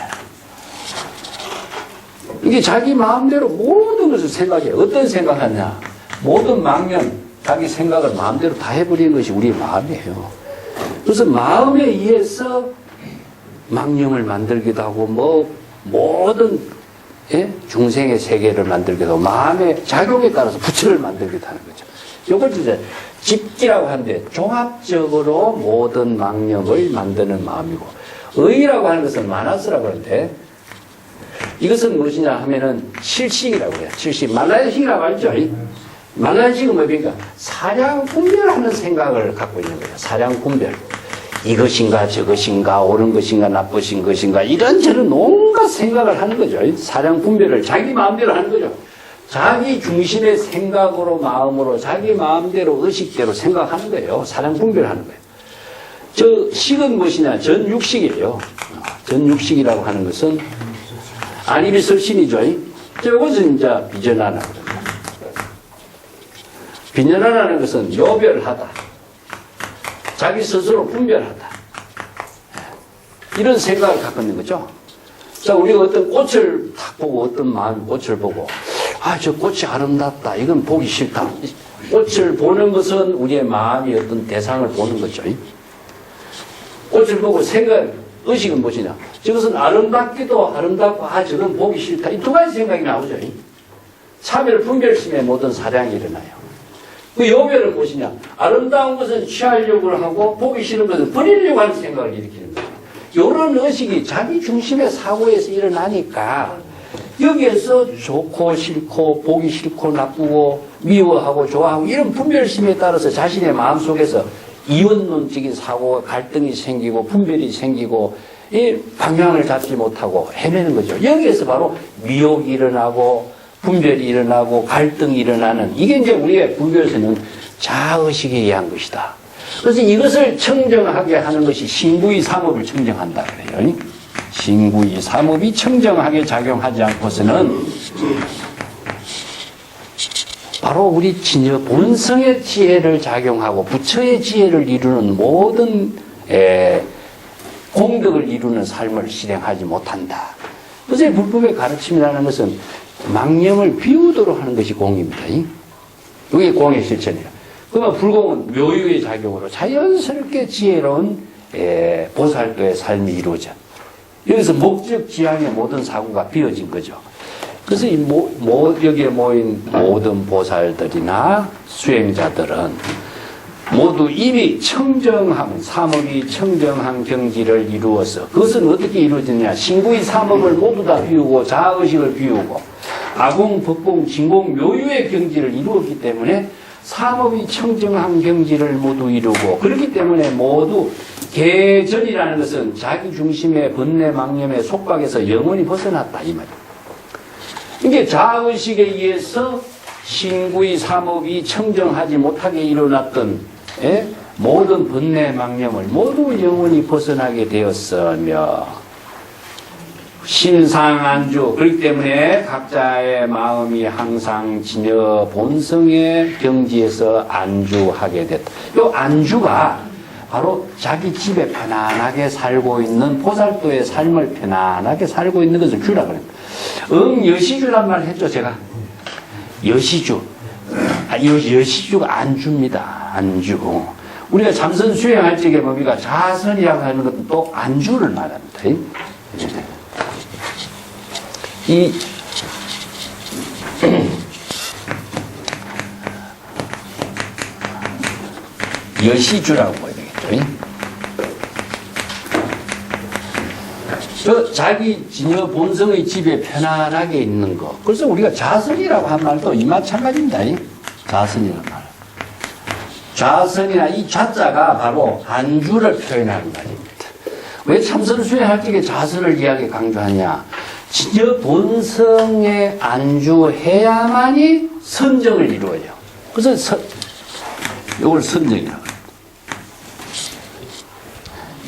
[SPEAKER 1] 이게 자기 마음대로 모든 것을 생각해. 어떤 생각하냐? 모든 망념, 자기 생각을 마음대로 다 해버리는 것이 우리의 마음이에요. 그래서 마음에 의해서 망념을 만들기도 하고, 모든, 예? 중생의 세계를 만들기도 하고, 마음의 작용에 따라서 부처를 만들기도 하는 거죠. 이걸 이제 집기라고 하는데, 종합적으로 모든 망념을 만드는 마음이고, 의라고 하는 것은 마나스라고 하는데, 이것은 무엇이냐 하면은 실식이라고 해요. 실식. 말라식이라고 알죠? 말라식은 뭡니까? 사량 분별하는 생각을 갖고 있는 거예요. 사량 분별. 이것인가 저것인가 옳은 것인가 나쁘신 것인가 이런저런 온갖 생각을 하는 거죠. 사량 분별을 자기 마음대로 하는 거죠. 자기 중심의 생각으로 마음으로 자기 마음대로 의식대로 생각하는 거예요. 사량 분별하는 거예요. 저 식은 무엇이냐? 전육식이에요. 전육식이라고 하는 것은 아니비설신이죠. 이것은 이제 비전하라고 합니다. 비전하라는 것은 요별하다. 자기 스스로 분별하다. 이런 생각을 갖고 있는 거죠. 자, 우리가 어떤 꽃을 딱 보고 어떤 마음 꽃을 보고 저 꽃이 아름답다. 이건 보기 싫다. 꽃을 보는 것은 우리의 마음이 어떤 대상을 보는 거죠. 꽃을 보고 의식은 무엇이냐? 저것은 아름답기도 아름답고, 저건 보기 싫다. 이 두 가지 생각이 나오죠. 차별, 분별심의 모든 사량이 일어나요. 그 요별은 무엇이냐? 아름다운 것은 취하려고 하고, 보기 싫은 것은 버리려고 하는 생각을 일으키는 거예요. 이런 의식이 자기 중심의 사고에서 일어나니까, 여기에서 좋고 싫고, 보기 싫고, 나쁘고, 미워하고, 좋아하고, 이런 분별심에 따라서 자신의 마음속에서 이원론적인 사고가 갈등이 생기고 분별이 생기고 이 방향을 잡지 못하고 헤매는 거죠. 여기에서 바로 미혹이 일어나고 분별이 일어나고 갈등이 일어나는 이게 이제 우리의 불교에서는 자의식에 의한 것이다. 그래서 이것을 청정하게 하는 것이 신구의 삼업을 청정한다 그래요. 신구의 삼업이 청정하게 작용하지 않고서는 바로 우리 진여 본성의 지혜를 작용하고 부처의 지혜를 이루는 모든 공덕을 이루는 삶을 실행하지 못한다. 그래서 불법의 가르침이라는 것은 망념을 비우도록 하는 것이 공입니다. 이게 공의 실천이에요. 그러면 불공은 묘유의 작용으로 자연스럽게 지혜로운 보살도의 삶이 이루어져. 여기서 목적 지향의 모든 사고가 비어진 거죠. 그래서 여기에 모인 모든 보살들이나 수행자들은 모두 이미 청정한, 삼업이 청정한 경지를 이루어서, 그것은 어떻게 이루어지느냐. 신구의 삼업을 모두 다 비우고 자아의식을 비우고 아공, 법공, 진공, 묘유의 경지를 이루었기 때문에 삼업이 청정한 경지를 모두 이루고, 그렇기 때문에 모두 개전이라는 것은 자기 중심의 번뇌 망념의 속박에서 영원히 벗어났다 이 말이에요. 이게 자아의식에 의해서 신구의 삼업이 청정하지 못하게 일어났던 모든 번뇌 망념을 모두 영원히 벗어나게 되었으며, 신상안주, 그렇기 때문에 각자의 마음이 항상 진여 본성의 경지에서 안주하게 됐다. 이 안주가 바로 자기 집에 편안하게 살고 있는 보살도의 삶을 편안하게 살고 있는 것을 주라 그럽니다. 여시주란 말 했죠, 제가. 여시주. 여시주가 안주입니다. 안주. 우리가 참선 수행할 적에 뭡니까? 자선이라고 하는 것도 또 안주를 말합니다. 이 여시주라고 해야 되겠죠. 자기 진여 본성의 집에 편안하게 있는 것. 그래서 우리가 자선이라고 한 말도 이 마찬가지입니다. 자선이라는 말. 자선이나 이 자자가 바로 안주를 표현하는 말입니다. 왜 참선 수행할 적에 자선을 이야기 강조하냐? 진여 본성에 안주해야만이 선정을 이루어요. 그래서 이걸 선정이라고 합니다.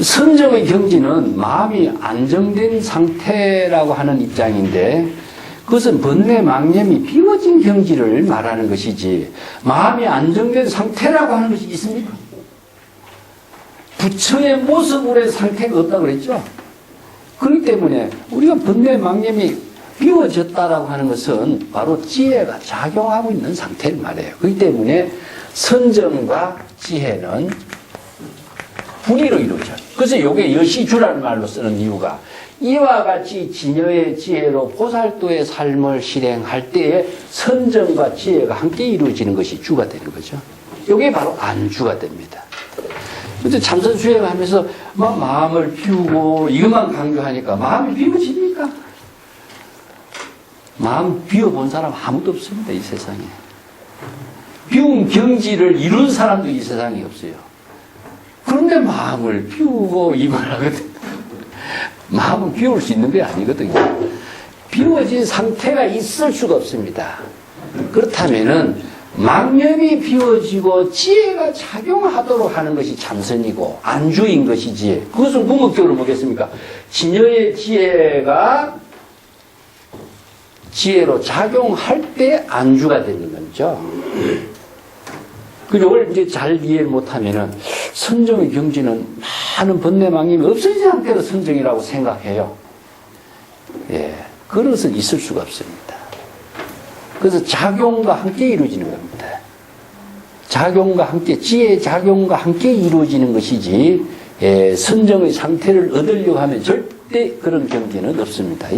[SPEAKER 1] 선정의 경지는 마음이 안정된 상태라고 하는 입장인데, 그것은 번뇌 망념이 비워진 경지를 말하는 것이지, 마음이 안정된 상태라고 하는 것이 있습니까? 부처의 모습으로의 상태가 없다고 그랬죠? 그렇기 때문에 우리가 번뇌 망념이 비워졌다라고 하는 것은 바로 지혜가 작용하고 있는 상태를 말해요. 그렇기 때문에 선정과 지혜는 분리로 이루어져요. 그래서 이게 여시주라는 말로 쓰는 이유가, 이와 같이 진여의 지혜로 보살도의 삶을 실행할 때에 선정과 지혜가 함께 이루어지는 것이 주가 되는 거죠. 이게 바로 안주가 됩니다. 근데 참선 수행하면서 막 마음을 비우고 이것만 강조하니까 마음이 비워집니까? 마음 비워본 사람 아무도 없습니다, 이 세상에. 비운 경지를 이룬 사람도 이 세상에 없어요. 그런데 마음을 비우고 이 말 하거든. 마음은 비울 수 있는 게 아니거든요. 비워진 상태가 있을 수가 없습니다. 그렇다면은 망념이 비워지고 지혜가 작용하도록 하는 것이 참선이고 안주인 것이지, 그것은 궁극적으로 뭐겠습니까? 진여의 지혜가 지혜로 작용할 때 안주가 되는 거죠. 이걸 이제 잘 이해를 못하면은 선정의 경지는 많은 번뇌 망념이 없어진 상태로 선정이라고 생각해요. 예, 그것은 있을 수가 없습니다. 그래서 작용과 함께 이루어지는 겁니다. 작용과 함께, 지혜의 작용과 함께 이루어지는 것이지, 예, 선정의 상태를 얻으려고 하면 절대 그런 경지는 없습니다.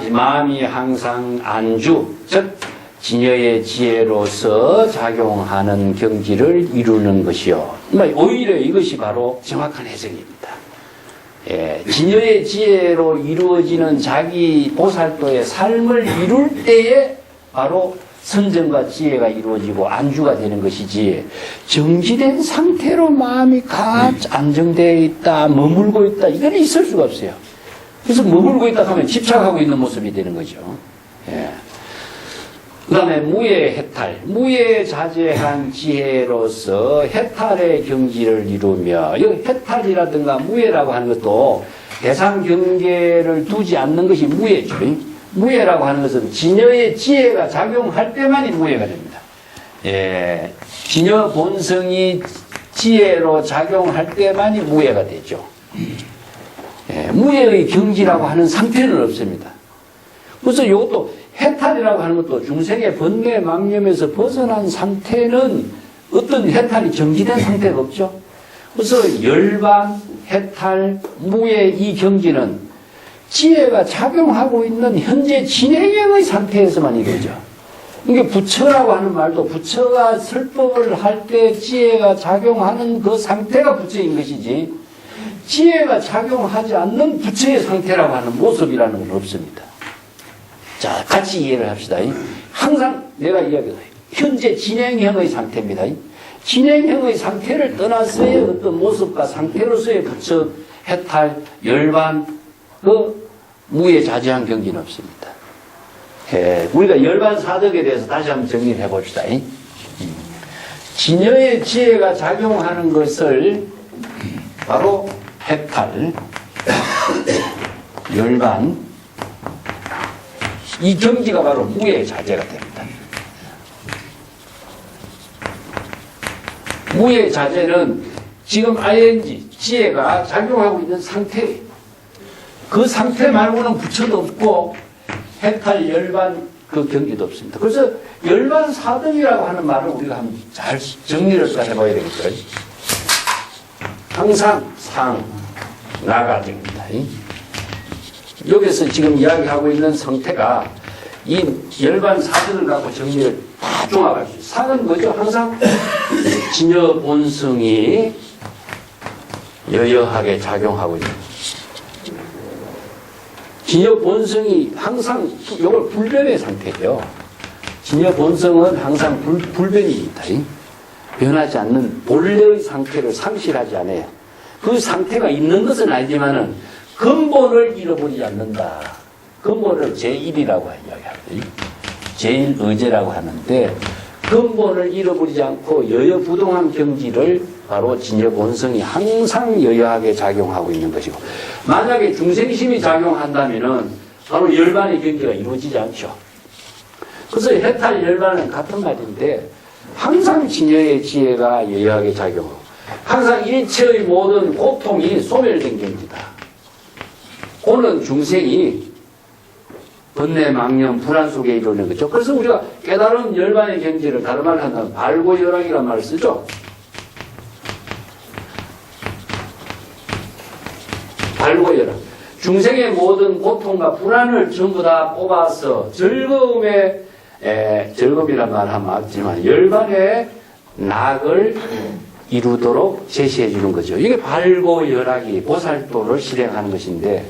[SPEAKER 1] 마음이 항상 안주, 즉 진여의 지혜로서 작용하는 경지를 이루는 것이요. 오히려 이것이 바로 정확한 해석입니다. 예, 진여의 지혜로 이루어지는 자기 보살도의 삶을 이룰 때에 바로 선정과 지혜가 이루어지고 안주가 되는 것이지, 정지된 상태로 마음이 안정되어 있다, 머물고 있다, 이건 있을 수가 없어요. 그래서 머물고 있다 하면 집착하고 있는 모습이 되는 거죠. 예. 그 다음에 무예 해탈, 무예 자제한 지혜로서 해탈의 경지를 이루며, 이 해탈이라든가 무예라고 하는 것도 대상 경계를 두지 않는 것이 무예죠. 무예라고 하는 것은 진여의 지혜가 작용할 때만이 무예가 됩니다. 예, 진여 본성이 지혜로 작용할 때만이 무예가 되죠. 예, 무예의 경지라고 하는 상태는 없습니다. 그래서 이것도 해탈이라고 하는 것도 중생의 번뇌 망념에서 벗어난 상태는 어떤 해탈이 정지된 상태가 없죠. 그래서 열반, 해탈, 무의 이 경지는 지혜가 작용하고 있는 현재 진행형의 상태에서만 이루어져. 이게 부처라고 하는 말도 부처가 설법을 할 때 지혜가 작용하는 그 상태가 부처인 것이지, 지혜가 작용하지 않는 부처의 상태라고 하는 모습이라는 건 없습니다. 자, 같이 이해를 합시다. 항상 내가 이야기했다. 현재 진행형의 상태입니다. 진행형의 상태를 떠나서의 어떤 모습과 상태로서의 부처, 해탈, 열반, 그 무에 자제한 경지는 없습니다. 우리가 열반 사덕에 대해서 다시 한번 정리를 해봅시다. 진여의 지혜가 작용하는 것을 바로 해탈, 열반, 이 경지가 바로 무의 자제가 됩니다. 무의 자제는 지금 ing, 지혜가 작용하고 있는 상태, 그 상태 말고는 부처도 없고 해탈, 열반, 그 경지도 없습니다. 그래서 열반 사등이라고 하는 말을 우리가 한번 잘 정리를 해봐야 되겠죠. 항상 상, 나가정입니다. 여기서 지금 이야기하고 있는 상태가 이 열반 사등을 갖고 정리를 다 종합할 수 있어요. 상은 뭐죠? 항상 진여 본성이 여여하게 작용하고 있는 거죠. 진여 본성이 항상 이걸 불변의 상태예요. 진여 본성은 항상 불변입니다. 변하지 않는 본래의 상태를 상실하지 않아요. 그 상태가 있는 것은 알지만은 근본을 잃어버리지 않는다. 근본을 제1이라고 이야기합니다. 제1의제라고 하는데 근본을 잃어버리지 않고 여여부동한 경지를 바로 진여 본성이 항상 여여하게 작용하고 있는 것이고, 만약에 중생심이 작용한다면은 바로 열반의 경지가 이루어지지 않죠. 그래서 해탈 열반은 같은 말인데 항상 진여의 지혜가 여여하게 작용하고 항상 일체의 모든 고통이 소멸된 경지다. 고는 중생이 번뇌, 망념, 불안 속에 이루는 거죠. 그래서 우리가 깨달은 열반의 경지를 다른 말로 한다면 발고열악이라는 말을 쓰죠. 발고열악. 중생의 모든 고통과 불안을 전부 다 뽑아서 즐거움의, 즐거움이란 말 하면 맞지만 열반의 낙을 이루도록 제시해 주는 거죠. 이게 발고열악이 보살도를 실행하는 것인데,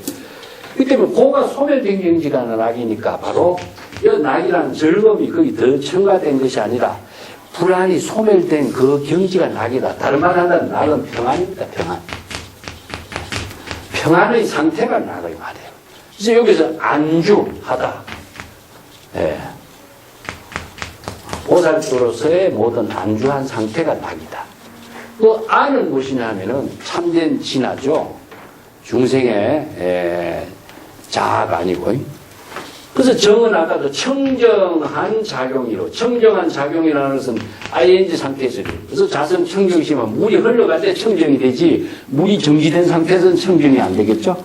[SPEAKER 1] 그 때문에 고가 소멸된 경지라는 낙이니까 바로 이 낙이라는 즐거움이 거의 더 첨가된 것이 아니라 불안이 소멸된 그 경지가 낙이다. 다른 말 한다면 낙은 평안입니다. 평안. 평안의 상태가 낙의 말이에요. 그래서 여기서 안주하다. 보살도로서의 모든 안주한 상태가 낙이다. 그 안은 무엇이냐 하면은 참된 진화죠. 중생의 자아가 아니고. 그래서 정은 아까도 청정한 작용이로, 청정한 작용이라는 것은 ing 상태에서, 그래서 자성 청정심은 물이 흘러갈 때 청정이 되지, 물이 정지된 상태에서는 청정이 안 되겠죠?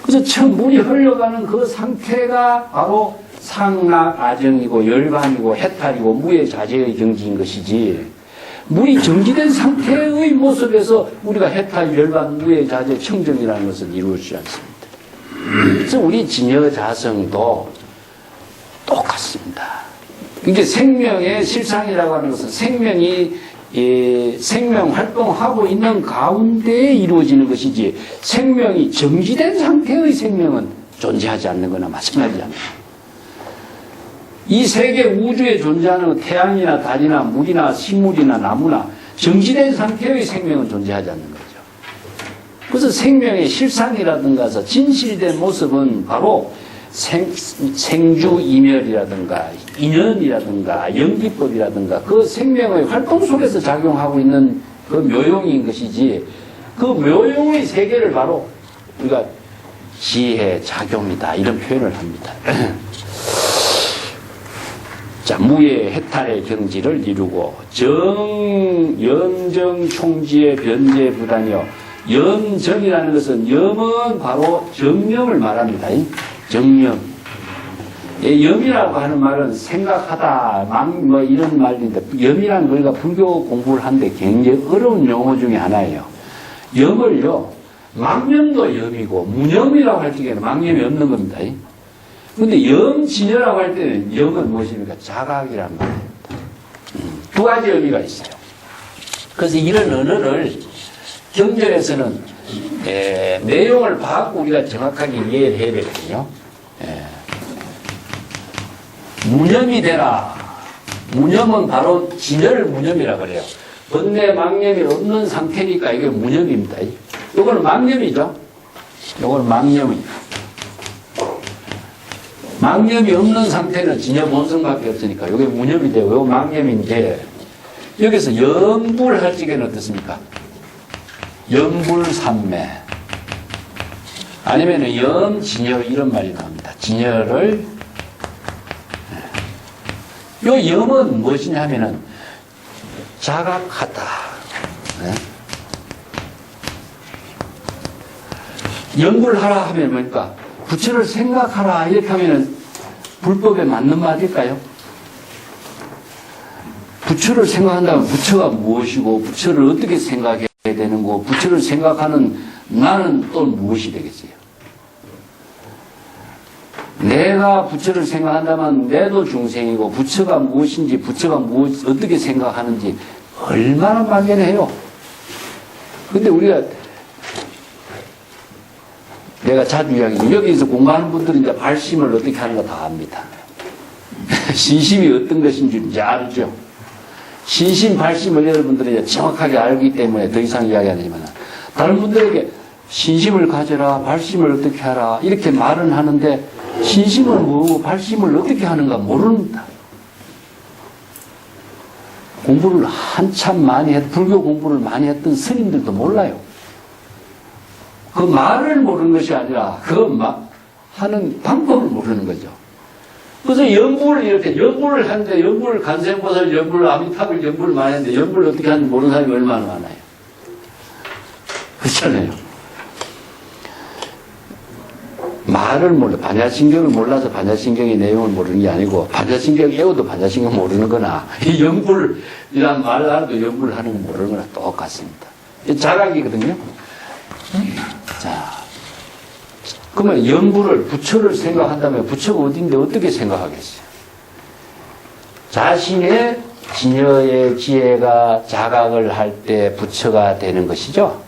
[SPEAKER 1] 그래서 물이 흘러가는 그 상태가 바로 상락 아정이고, 열반이고, 해탈이고, 무의 자제의 경지인 것이지, 물이 정지된 상태의 모습에서 우리가 해탈, 열반, 무의 자제, 청정이라는 것을 이룰 수 않습니다. 그래서 우리 진여 자성도 똑같습니다. 이게 생명의 실상이라고 하는 것은 생명이 생명 활동하고 있는 가운데에 이루어지는 것이지, 생명이 정지된 상태의 생명은 존재하지 않는 거나 마찬가지잖아요. 이 세계 우주에 존재하는 태양이나 달이나 물이나 식물이나 나무나 정지된 상태의 생명은 존재하지 않는 거죠. 그래서 생명의 실상이라든가 진실된 모습은 바로 생주이멸이라든가 인연이라든가 연기법이라든가 그 생명의 활동 속에서 작용하고 있는 그 묘용인 것이지, 그 묘용의 세계를 바로 우리가 지혜, 작용이다 이런 표현을 합니다. 자, 무의 해탈의 경지를 이루고 연정 총지의 변제 부단이요. 염정이라는 것은 염은 바로 정념을 말합니다. 정념. 염이라고 하는 말은 생각하다, 뭐 이런 말인데, 염이라는 우리가 불교 공부를 하는데 굉장히 어려운 용어 중에 하나예요. 염을요, 망념도 염이고, 무념이라고 할 적에는 망념이 없는 겁니다. 근데 염진여라고 할 때는 염은 무엇입니까? 자각이란 말입니다. 두 가지 의미가 있어요. 그래서 이런 언어를 경전에서는 내용을 봐갖고 우리가 정확하게 이해를 해야 되거든요. 무념이 되라. 무념은 바로 진여를 무념이라고 그래요. 번뇌 망념이 없는 상태니까 이게 무념입니다. 이거는 망념이죠. 이거는 망념이죠. 망념이 없는 상태는 진여 본성밖에 없으니까 이게 무념이 되고 이거 망념인데 여기서 염불할 적에는 어떻습니까? 염불삼매 아니면 염진여 이런 말이 나옵니다. 진여를 요 염은 무엇이냐 하면은 자각하다. 염불하라 하면 뭡니까? 부처를 생각하라 이렇게 하면은 불법에 맞는 말일까요? 부처를 생각한다면 부처가 무엇이고 부처를 어떻게 생각해야 되는 거 부처를 생각하는 나는 또 무엇이 되겠어요? 내가 부처를 생각한다면 내도 중생이고 부처가 무엇인지 부처가 어떻게 생각하는지 얼마나 막연해요. 근데 우리가 내가 자주 이야기해요. 여기서 공부하는 분들은 이제 발심을 어떻게 하는가 다 압니다. 신심이 어떤 것인지 이제 알죠. 신심, 발심을 여러분들이 이제 정확하게 알기 때문에 더 이상 이야기 안 하지만 다른 분들에게 신심을 가져라, 발심을 어떻게 하라 이렇게 말은 하는데 신심을 뭐고 발심을 어떻게 하는가 모릅니다. 공부를 한참 많이 불교 공부를 많이 했던 스님들도 몰라요. 그 말을 모르는 것이 아니라 그 하는 방법을 모르는 거죠. 그래서 연불을 이렇게 연불을 하는데 연불 간생보살 연불 아미타불 연불을 많이 했는데 연불을 어떻게 하는지 모르는 사람이 얼마나 많아요. 그렇잖아요. 말을 몰라 반야신경을 몰라서 반야신경의 내용을 모르는 게 아니고 반야신경 애워도 반야신경 모르는 거나 이 연불이란 말을 알아도 연불을 하는 거 모르는 거나 똑같습니다. 이 자각이거든요. 자, 그러면 연불을 부처를 생각한다면 부처가 어딘데 어떻게 생각하겠어요? 자신의 진여의 지혜가 자각을 할 때 부처가 되는 것이죠.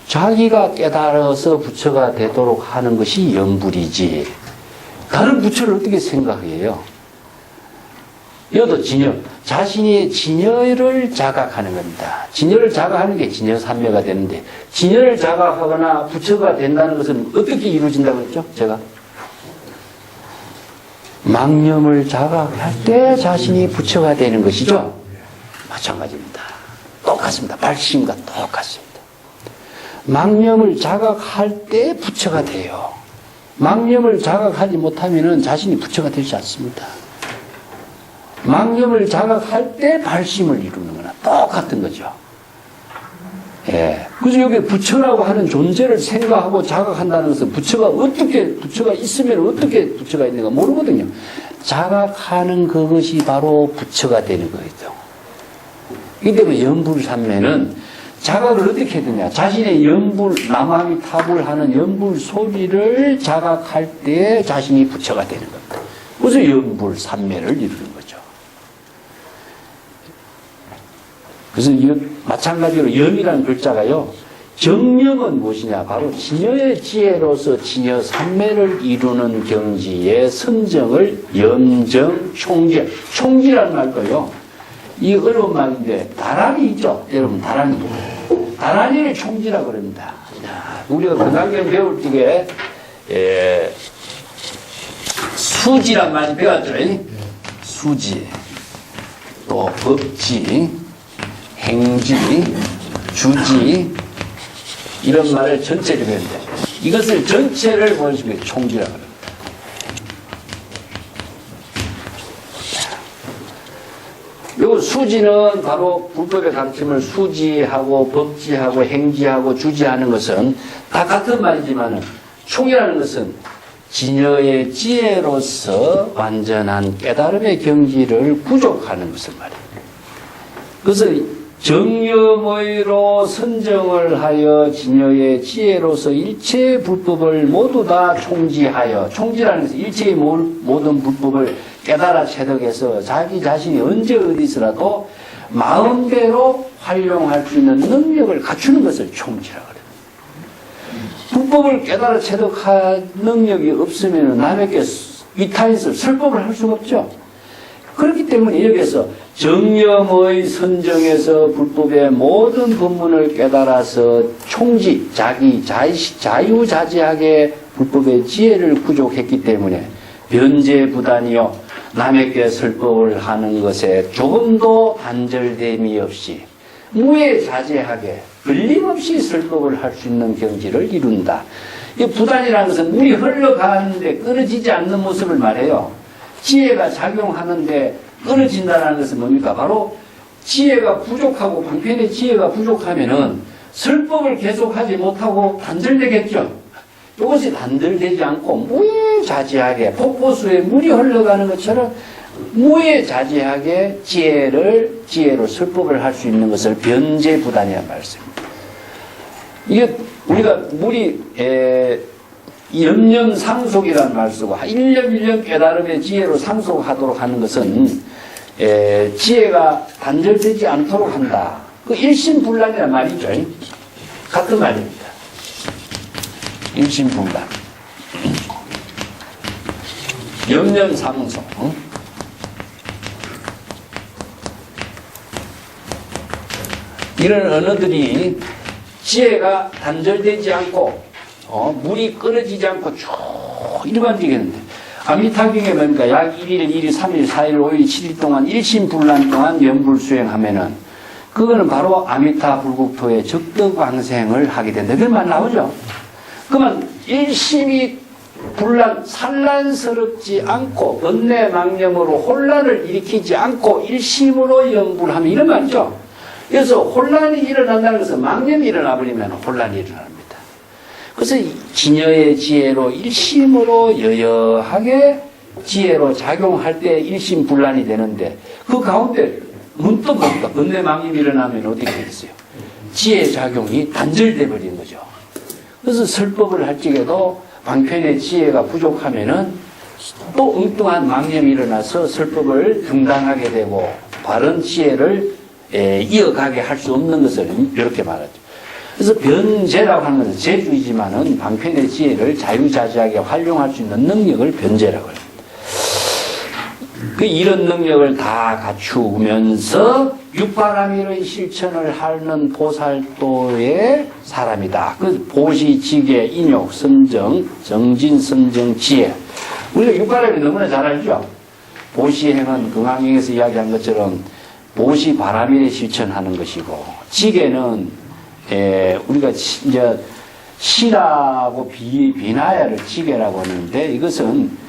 [SPEAKER 1] 자기가 깨달아서 부처가 되도록 하는 것이 연불이지. 다른 부처를 어떻게 생각해요? 이것도 진여. 자신이 진여를 자각하는 겁니다. 진여를 자각하는 게 진여삼매가 되는데 진여를 자각하거나 부처가 된다는 것은 어떻게 이루어진다고 했죠? 제가 망념을 자각할 때 자신이 부처가 되는 것이죠. 마찬가지입니다. 똑같습니다. 발심과 똑같습니다. 망념을 자각할 때 부처가 돼요. 망념을 자각하지 못하면 자신이 부처가 되지 않습니다. 망념을 자각할 때 발심을 이루는 거나 똑같은 거죠. 예. 그래서 여기 부처라고 하는 존재를 생각하고 자각한다는 것은 부처가 있으면 어떻게 부처가 있는가 모르거든요. 자각하는 그것이 바로 부처가 되는 거죠. 이 때문에 연불삼매는 자각을 어떻게 해야 되냐. 자신의 남함이 타불하는 연불 소리를 자각할 때 자신이 부처가 되는 겁니다. 그래서 연불삼매를 이루는 거죠. 그래서 마찬가지로 염이라는 글자가요. 정염은 무엇이냐. 바로 진여의 지혜로서 진여 삼매를 이루는 경지의 선정을 염정 총지. 총지라는 말도요. 이 어려운 말인데 다란이 있죠. 여러분 다란이. 다란이를 총지라고 그럽니다. 우리가 금강경 배울 적에 수지란 많이 배웠죠. 수지 또 법지 행지, 주지 이런 말을 전체를 배우는데 이것을 전체를 보여주는 게 총지라고 합니다. 요 수지는 바로 불법의 가르침을 수지하고 법지하고 행지하고 주지하는 것은 다 같은 말이지만 총이라는 것은 진여의 지혜로서 완전한 깨달음의 경지를 구족하는 것을 말입니다. 그래서 정념의로 선정을 하여 진여의 지혜로서 일체 불법을 모두 다 총지하여, 총지라는 것은 일체의 모든 불법을 깨달아 체득해서 자기 자신이 언제 어디서라도 마음대로 활용할 수 있는 능력을 갖추는 것을 총지라 그래요. 불법을 깨달아 체득할 능력이 없으면 남에게 위타에서 설법을 할 수가 없죠. 그렇기 때문에 여기에서 정념의 선정에서 불법의 모든 법문을 깨달아서 총지, 자기 자유자재하게 불법의 지혜를 구족했기 때문에 변제부단이요, 남에게 설법을 하는 것에 조금도 단절됨이 없이 무해자재하게 걸림없이 설법을 할 수 있는 경지를 이룬다. 이 부단이라는 것은 물이 흘러가는데 끊어지지 않는 모습을 말해요. 지혜가 작용하는데 끊어진다는 것은 뭡니까? 바로 지혜가 부족하고 방편의 지혜가 부족하면은 설법을 계속하지 못하고 단절되겠죠. 이것이 단절되지 않고 무해자재하게 폭포수에 물이 흘러가는 것처럼 무해자재하게 지혜로 설법을 할 수 있는 것을 변제부단이라는 말씀입니다. 이게 우리가 물이 염념상속이라는 말 쓰고 1년 1년 깨달음의 지혜로 상속하도록 하는 것은 지혜가 단절되지 않도록 한다. 그 일심불란이라는 말이죠. 같은 말입니다. 일심불란. 염념상속. 이런 언어들이 지혜가 단절되지 않고 물이 끊어지지 않고 쭉 일관되겠는데, 아미타경에 보니까 약 1일, 2일, 3일, 4일, 5일, 7일 동안 일심불란 동안 연불수행하면은 그거는 바로 아미타 불국토의 적덕왕생을 하게 된다. 그런 말 나오죠. 그러면 일심이 불란, 산란스럽지 않고 번뇌망념으로 혼란을 일으키지 않고 일심으로 연불하면 이런 말이죠. 그래서 혼란이 일어난다는 것은 망념이 일어나 버리면 혼란이 일어납니다. 그래서 진여의 지혜로 일심으로 여여하게 지혜로 작용할 때 일심불란이 되는데, 그 가운데 문득 뭡니까? 번뇌망념이 일어나면 어떻게 되겠어요? 지혜 작용이 단절돼 버리는 거죠. 그래서 설법을 할 적에도 방편의 지혜가 부족하면은 또 엉뚱한 망념이 일어나서 설법을 중단하게 되고 바른 지혜를 이어가게 할 수 없는 것을 이렇게 말하죠. 그래서 변제라고 하는 것은 제주이지만은 방편의 지혜를 자유자재하게 활용할 수 있는 능력을 변제라고 합니다. 이런 능력을 다 갖추면서 육바라밀의 실천을 하는 보살도의 사람이다. 그 보시, 지계, 인욕, 선정, 정진, 선정, 지혜. 우리가 육바라밀 너무나 잘 알죠? 보시행은 금강경에서 이야기한 것처럼 보시 바라밀에 실천하는 것이고, 지계는 우리가 이제 시라고 비나야를 지계라고 하는데, 이것은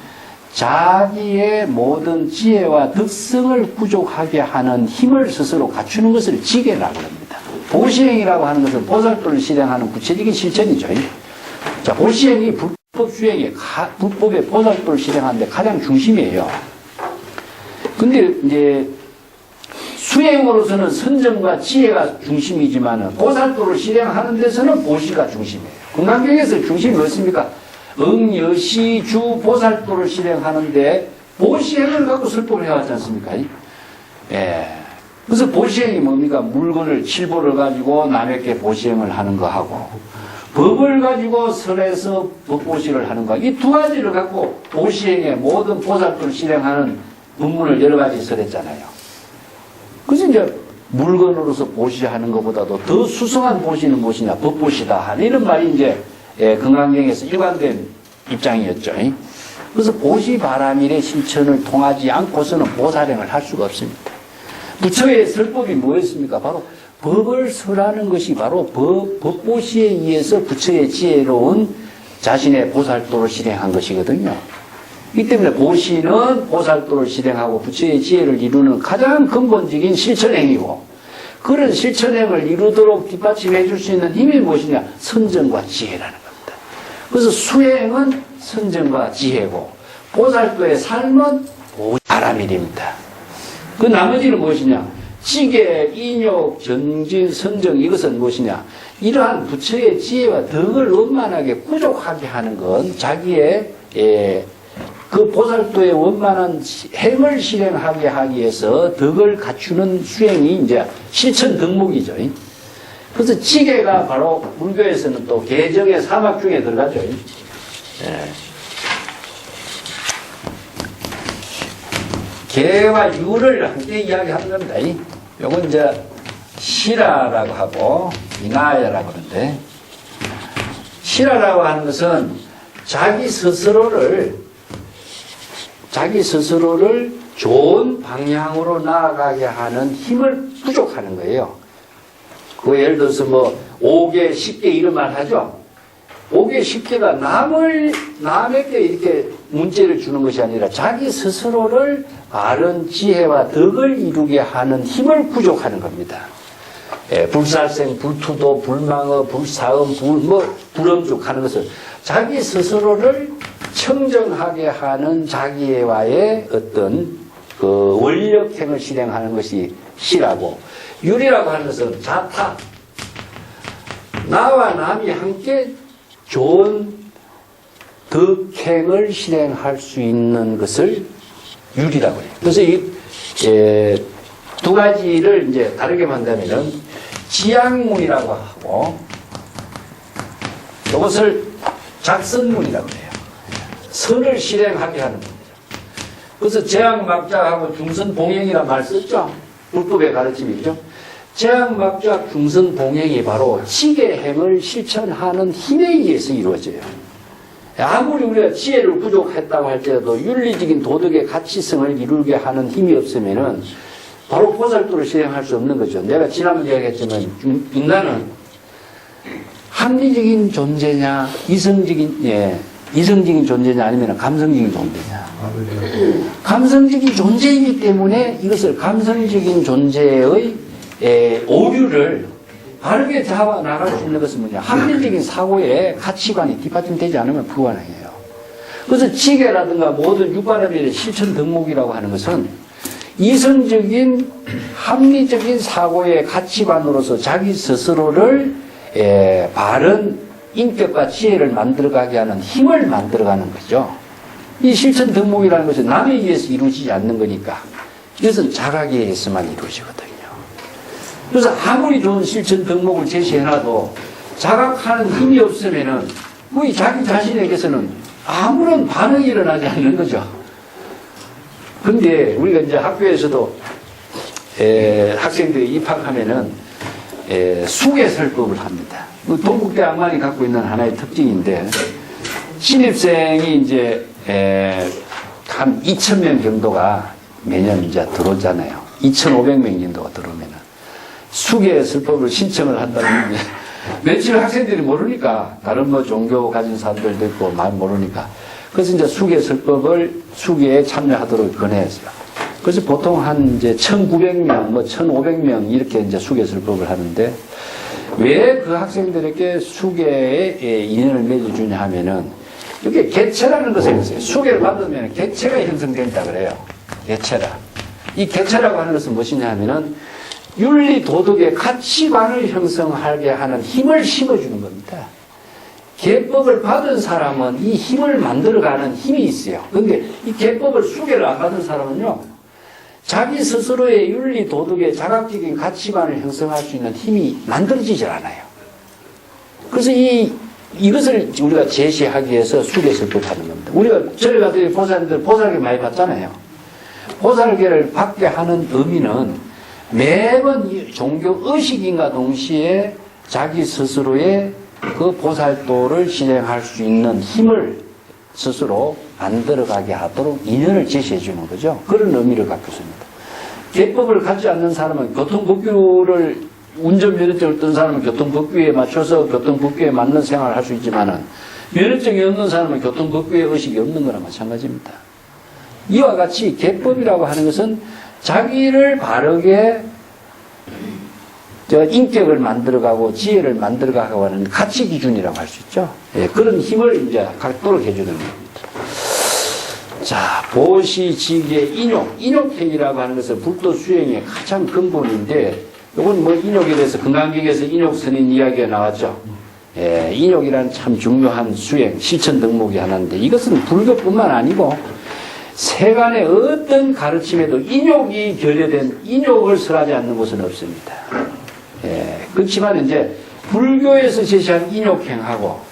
[SPEAKER 1] 자기의 모든 지혜와 덕성을 부족하게 하는 힘을 스스로 갖추는 것을 지계라고 합니다. 보시행이라고 하는 것은 보살도를 실행하는 구체적인 실천이죠. 자, 보시행이 불법 수행이 불법의 보살도를 실행하는데 가장 중심이에요. 근데 이제 수행으로서는 선정과 지혜가 중심이지만 보살도를 실행하는 데서는 보시가 중심이에요. 금강경에서 중심이 뭐였습니까? 응여시 주 보살도를 실행하는데 보시행을 갖고 설법을 해왔지 않습니까? 그래서 보시행이 뭡니까? 물건을 칠보를 가지고 남에게 보시행을 하는 거 하고, 법을 가지고 설해서 법보시를 하는 거, 이 두 가지를 갖고 보시행의 모든 보살도를 실행하는 법문을 여러 가지 설했잖아요. 그래서 이제 물건으로서 보시하는 것보다도 더 수성한 보시는 무엇이냐? 법보시다 하는 이런 말이 이제 금강경에서 일관된 입장이었죠. 그래서 보시 바라밀의 실천을 통하지 않고서는 보살행을 할 수가 없습니다. 부처의 설법이 뭐였습니까? 바로 법을 설하는 것이 바로 법보시에 의해서 부처의 지혜로운 자신의 보살도를 실행한 것이거든요. 이 때문에 보시는 보살도를 실행하고 부처의 지혜를 이루는 가장 근본적인 실천행이고, 그런 실천행을 이루도록 뒷받침해 줄 수 있는 힘이 무엇이냐? 선정과 지혜라는 겁니다. 그래서 수행은 선정과 지혜고, 보살도의 삶은 바라밀입니다. 그 나머지는 무엇이냐? 지계, 인욕, 정진, 선정 이것은 무엇이냐? 이러한 부처의 지혜와 덕을 원만하게 부족하게 하는 건 자기의 그 보살도의 원만한 행을 실행하게 하기 위해서 덕을 갖추는 수행이 이제 실천 덕목이죠. 그래서 지계가 바로 불교에서는 또 개정의 사막 중에 들어가죠. 개와 유를 함께 이야기하는 겁니다. 요건 이제 실화라고 하고 이나야라고 하는데, 실화라고 하는 것은 자기 스스로를 좋은 방향으로 나아가게 하는 힘을 부족하는 거예요. 그 예를 들어서 뭐 5개, 10개 이런 말 하죠. 5개, 10개가 남에게 이렇게 문제를 주는 것이 아니라 자기 스스로를 바른 지혜와 덕을 이루게 하는 힘을 부족하는 겁니다. 불살생, 불투도, 불망어, 불사음, 불엄죽 하는 것은 자기 스스로를 청정하게 하는 자기와의 어떤 그 원력행을 실행하는 것이 시라고, 유리라고 하는 것은 자타, 나와 남이 함께 좋은 덕행을 실행할 수 있는 것을 유리라고 해요. 그래서 이 두 가지를 이제 다르게 만들면은 지향문이라고 하고, 이것을 작선문이라고 해요. 선을 실행하게 하는 겁니다. 그래서 재앙막작하고 중선봉행이라는 말 썼죠. 불법의 가르침이죠. 재앙막작 중선봉행이 바로 지계행을 실천하는 힘에 의해서 이루어져요. 아무리 우리가 지혜를 부족했다고 할지라도 윤리적인 도덕의 가치성을 이루게 하는 힘이 없으면은 바로 보살도를 실행할 수 없는 거죠. 내가 지난번에 이야기했지만 인간은 합리적인 존재냐, 이성적인 존재냐, 아니면 감성적인 존재냐. 감성적인 존재이기 때문에 이것을 감성적인 존재의 오류를 바르게 잡아 나갈 수 있는 것은 뭐냐? 합리적인 사고의 가치관이 뒷받침되지 않으면 불가능해요. 그래서 지계라든가 모든 육관업의 실천 덕목이라고 하는 것은 이성적인 합리적인 사고의 가치관으로서 자기 스스로를 바른 인격과 지혜를 만들어가게 하는 힘을 만들어가는 거죠. 이 실천 덕목이라는 것은 남에 의해서 이루어지지 않는 거니까 이것은 자각에 의해서만 이루어지거든요. 그래서 아무리 좋은 실천 덕목을 제시해놔도 자각하는 힘이 없으면은 거의 자기 자신에게서는 아무런 반응이 일어나지 않는 거죠. 근데 우리가 이제 학교에서도 학생들이 입학하면은 수계설법을 합니다. 동국대학만이 갖고 있는 하나의 특징인데, 신입생이 이제 한 2,000명 정도가 매년 이제 들어오잖아요. 2,500명 정도가 들어오면은 수계설법을 신청을 한다는 게 며칠 학생들이 모르니까, 다른 뭐 종교 가진 사람들도 있고 말 모르니까, 그래서 이제 수계에 참여하도록 권해했어요. 그래서 보통 한 이제 1,900명, 1,500명 이렇게 이제 수계설법을 하는데, 왜 그 학생들에게 수계에 인연을 맺어주냐 하면은, 이게 개체라는 것을 있어요. 수계를 받으면 개체가 형성된다 그래요. 개체라. 이 개체라고 하는 것은 무엇이냐 하면은, 윤리 도덕의 가치관을 형성하게 하는 힘을 심어주는 겁니다. 계법을 받은 사람은 이 힘을 만들어가는 힘이 있어요. 그런데 이 계법을 수계를 안 받은 사람은요, 자기 스스로의 윤리 도덕의 자각적인 가치관을 형성할 수 있는 힘이 만들어지질 않아요. 그래서 이것을 우리가 제시하기 위해서 수계설법 하는 겁니다. 우리가 절에 가서 보살들 보살계 많이 받잖아요. 보살계를 받게 하는 의미는 매번 종교 의식인과 동시에 자기 스스로의 그 보살도를 실행할 수 있는 힘을 스스로 만들어가게 하도록 인연을 제시해 주는 거죠. 그런 의미를 갖고 있습니다. 계법을 갖지 않는 사람은 교통법규를, 운전면허증을 뜬 사람은 교통법규에 맞춰서 교통법규에 맞는 생활을 할 수 있지만은, 면허증이 없는 사람은 교통법규의 의식이 없는 거나 마찬가지입니다. 이와 같이 계법이라고 하는 것은 자기를 바르게 인격을 만들어가고 지혜를 만들어가고 하는 가치 기준이라고 할 수 있죠. 그런 힘을 이제 갖도록 해주는 겁니다. 자, 보시지기의 인욕행위라고 하는 것은 불도 수행의 가장 근본인데, 이건 뭐 인욕에 대해서 건강기에서 인욕선인 이야기가 나왔죠. 예, 인욕이라는 참 중요한 수행, 실천 덕목이 하나인데, 이것은 불교뿐만 아니고 세간의 어떤 가르침에도 인욕이 결여된 인욕을 설하지 않는 곳은 없습니다. 예, 그렇지만 이제 불교에서 제시한 인욕행하고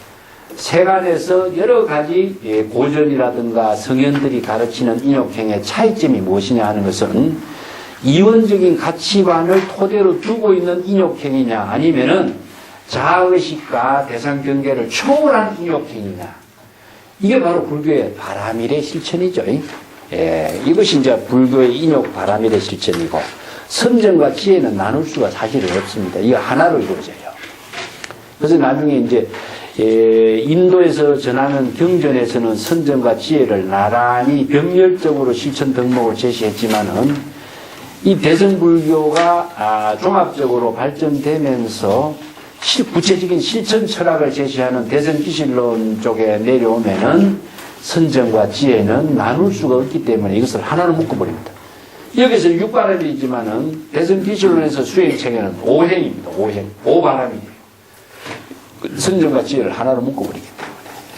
[SPEAKER 1] 세간에서 여러 가지 고전이라든가 성현들이 가르치는 인욕행의 차이점이 무엇이냐 하는 것은 이원적인 가치관을 토대로 두고 있는 인욕행이냐 아니면은 자아의식과 대상 경계를 초월한 인욕행이냐, 이게 바로 불교의 바라밀의 실천이죠. 예, 이것이 이제 불교의 인욕 바라밀의 실천이고, 선정과 지혜는 나눌 수가 사실은 없습니다. 이거 하나로 이루어져요. 그래서 나중에 이제 인도에서 전하는 경전에서는 선정과 지혜를 나란히 병렬적으로 실천 덕목을 제시했지만은 이 대승불교가 종합적으로 발전되면서 구체적인 실천 철학을 제시하는 대승기실론 쪽에 내려오면은 선정과 지혜는 나눌 수가 없기 때문에 이것을 하나로 묶어버립니다. 여기서 육바람이지만은 대승기실론에서 수행체계는 오행입니다. 오바람이에요. 선정과 지혜를 하나로 묶어버리기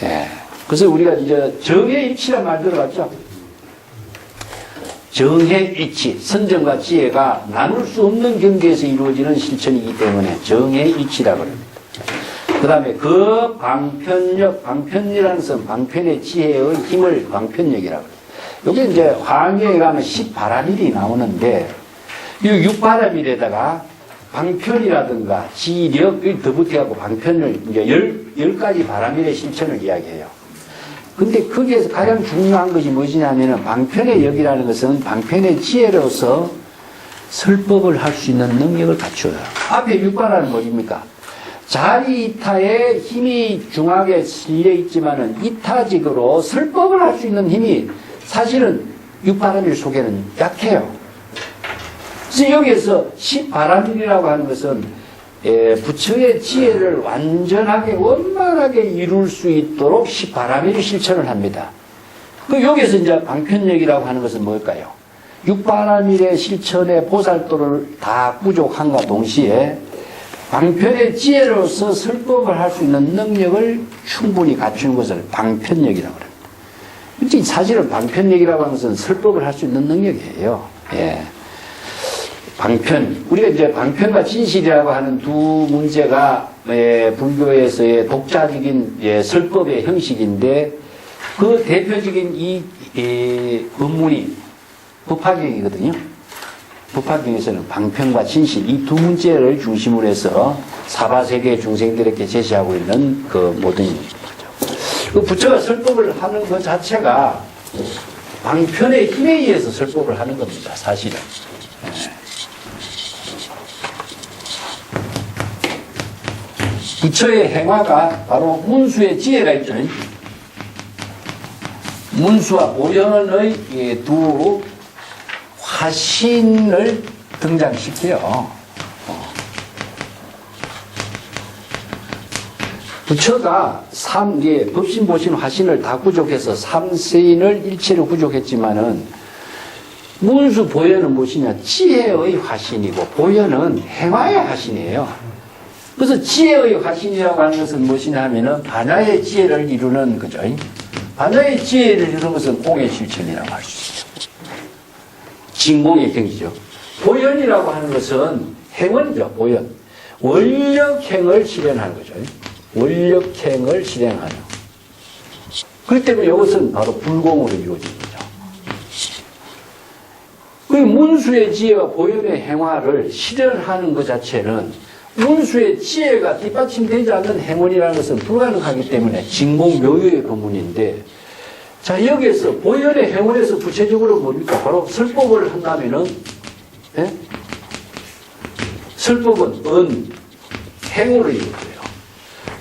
[SPEAKER 1] 때문에. 예. 그래서 우리가 이제 정해일치란 말 들어봤죠? 정해일치, 선정과 지혜가 나눌 수 없는 경계에서 이루어지는 실천이기 때문에 정해일치라고 합니다. 그 다음에 그 방편이라는 것은 방편의 지혜의 힘을 방편력이라고 합니다. 여기 이제 화엄경에 가면 10바라밀이 나오는데 이 6바라밀에다가 방편이라든가 지력을 더붙여갖고 방편을 이제 10가지 바라밀의 실천을 이야기해요. 근데 거기에서 가장 중요한 것이 무엇이냐면은 방편의 역이라는 것은 방편의 지혜로서 설법을 할 수 있는 능력을 갖춰요. 앞에 6바라는 뭐입니까? 자리 이타에 힘이 중하게 실려 있지만은 이타직으로 설법을 할 수 있는 힘이 사실은 6바라밀 속에는 약해요. 그래서 여기에서 10바라밀이라고 하는 것은 부처의 지혜를 완전하게 원만하게 이룰 수 있도록 10바라밀이 실천을 합니다. 그 여기에서 이제 방편력이라고 하는 것은 뭘까요? 6바라밀의 실천의 보살도를 다 부족함과 동시에 방편의 지혜로서 설법을 할 수 있는 능력을 충분히 갖추는 것을 방편력이라고 합니다. 사실은 방편력이라고 하는 것은 설법을 할 수 있는 능력이에요. 예. 방편, 우리가 이제 방편과 진실이라고 하는 두 문제가 불교에서의 독자적인 설법의 형식인데, 그 대표적인 이 법문이 법화경이거든요. 법화경에서는 방편과 진실 이 두 문제를 중심으로 해서 사바세계 중생들에게 제시하고 있는 그 모든 일이죠. 그 부처가 설법을 하는 것 자체가 방편의 힘에 의해서 설법을 하는 겁니다, 사실은. 부처의 행화가 바로 문수의 지혜가 있죠. 문수와 보현의 두 화신을 등장시켜요. 부처가 법신, 보신, 화신을 다 구족해서 삼세인을 일체로 구족했지만은 문수, 보현은 무엇이냐? 지혜의 화신이고 보현은 행화의 화신이에요. 그래서 지혜의 화신이라고 하는 것은 무엇이냐 하면은 반야의 지혜를 이루는 거죠. 반야의 지혜를 이루는 것은 공의 실천이라고 할 수 있죠. 진공의 경지죠. 보현이라고 하는 것은 행원이죠. 보현. 원력행을 실현하는 거죠. 원력행을 실행하는. 그렇기 때문에 이것은 바로 불공으로 이루어집니다. 그 문수의 지혜와 보현의 행화를 실현하는 것 자체는 문수의 지혜가 뒷받침되지 않는 행원이라는 것은 불가능하기 때문에 진공묘유의 법문인데, 자, 여기에서 보현의 행원에서 구체적으로 뭡니까? 바로 설법을 한다면은, 예? 설법은 행으로 이루어져요.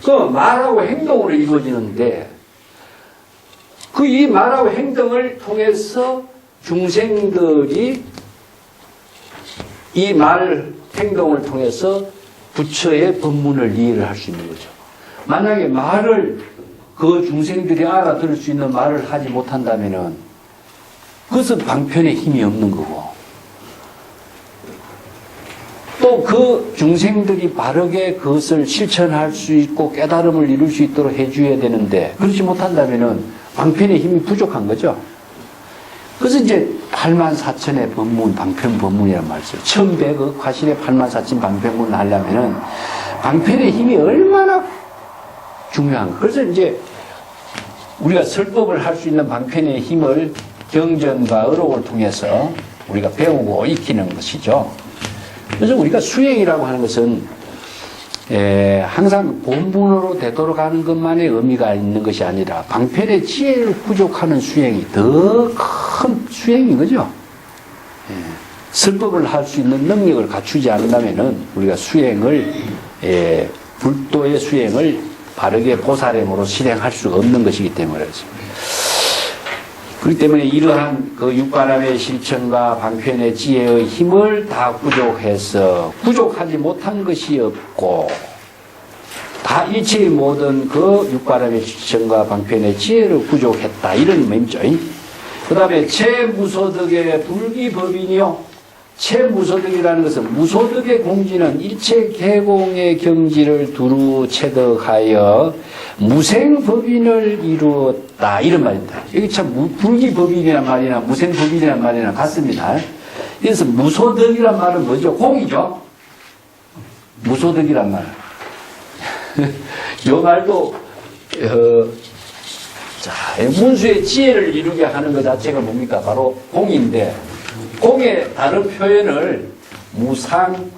[SPEAKER 1] 그 말하고 행동으로 이루어지는데, 그 이 말하고 행동을 통해서 중생들이 이 말 행동을 통해서 부처의 법문을 이해를 할 수 있는 거죠. 만약에 말을 그 중생들이 알아들을 수 있는 말을 하지 못한다면은 그것은 방편에 힘이 없는 거고, 또 그 중생들이 바르게 그것을 실천할 수 있고 깨달음을 이룰 수 있도록 해줘야 되는데, 그렇지 못한다면은 방편에 힘이 부족한 거죠. 그래서 이제 84,000의 법문, 방편 법문이란 말이죠. 1100억 화신의 84,000 방편문을 하려면은 방편의 힘이 얼마나 중요한가. 그래서 이제 우리가 설법을 할 수 있는 방편의 힘을 경전과 어록을 통해서 우리가 배우고 익히는 것이죠. 그래서 우리가 수행이라고 하는 것은 항상 본분으로 되도록 하는 것만의 의미가 있는 것이 아니라 방편의 지혜를 부족하는 수행이 더 큰 수행인 거죠. 설법을 할 수 있는 능력을 갖추지 않는다면은 우리가 수행을 불도의 수행을 바르게 보살행으로 실행할 수가 없는 것이기 때문에 그렇습니다. 그렇기 때문에 이러한 그 육바람의 실천과 방편의 지혜의 힘을 다 부족해서 부족하지 못한 것이 없고 다 일체의 모든 그 육바람의 실천과 방편의 지혜를 부족했다. 이런 의미죠. 그 다음에 체무소득의 불기법이니요. 체무소득이라는 것은 무소득의 공지는 일체 개공의 경지를 두루 체득하여 무생법인을 이루었다. 이런 말입니다. 여기 참 불기법인이란 말이나 무생법인이란 말이나 같습니다. 그래서 무소득이란 말은 뭐죠? 공이죠. 무소득이란 말. 이 말도 자, 문수의 지혜를 이루게 하는 것 자체가 뭡니까? 바로 공인데, 공의 다른 표현을 무상,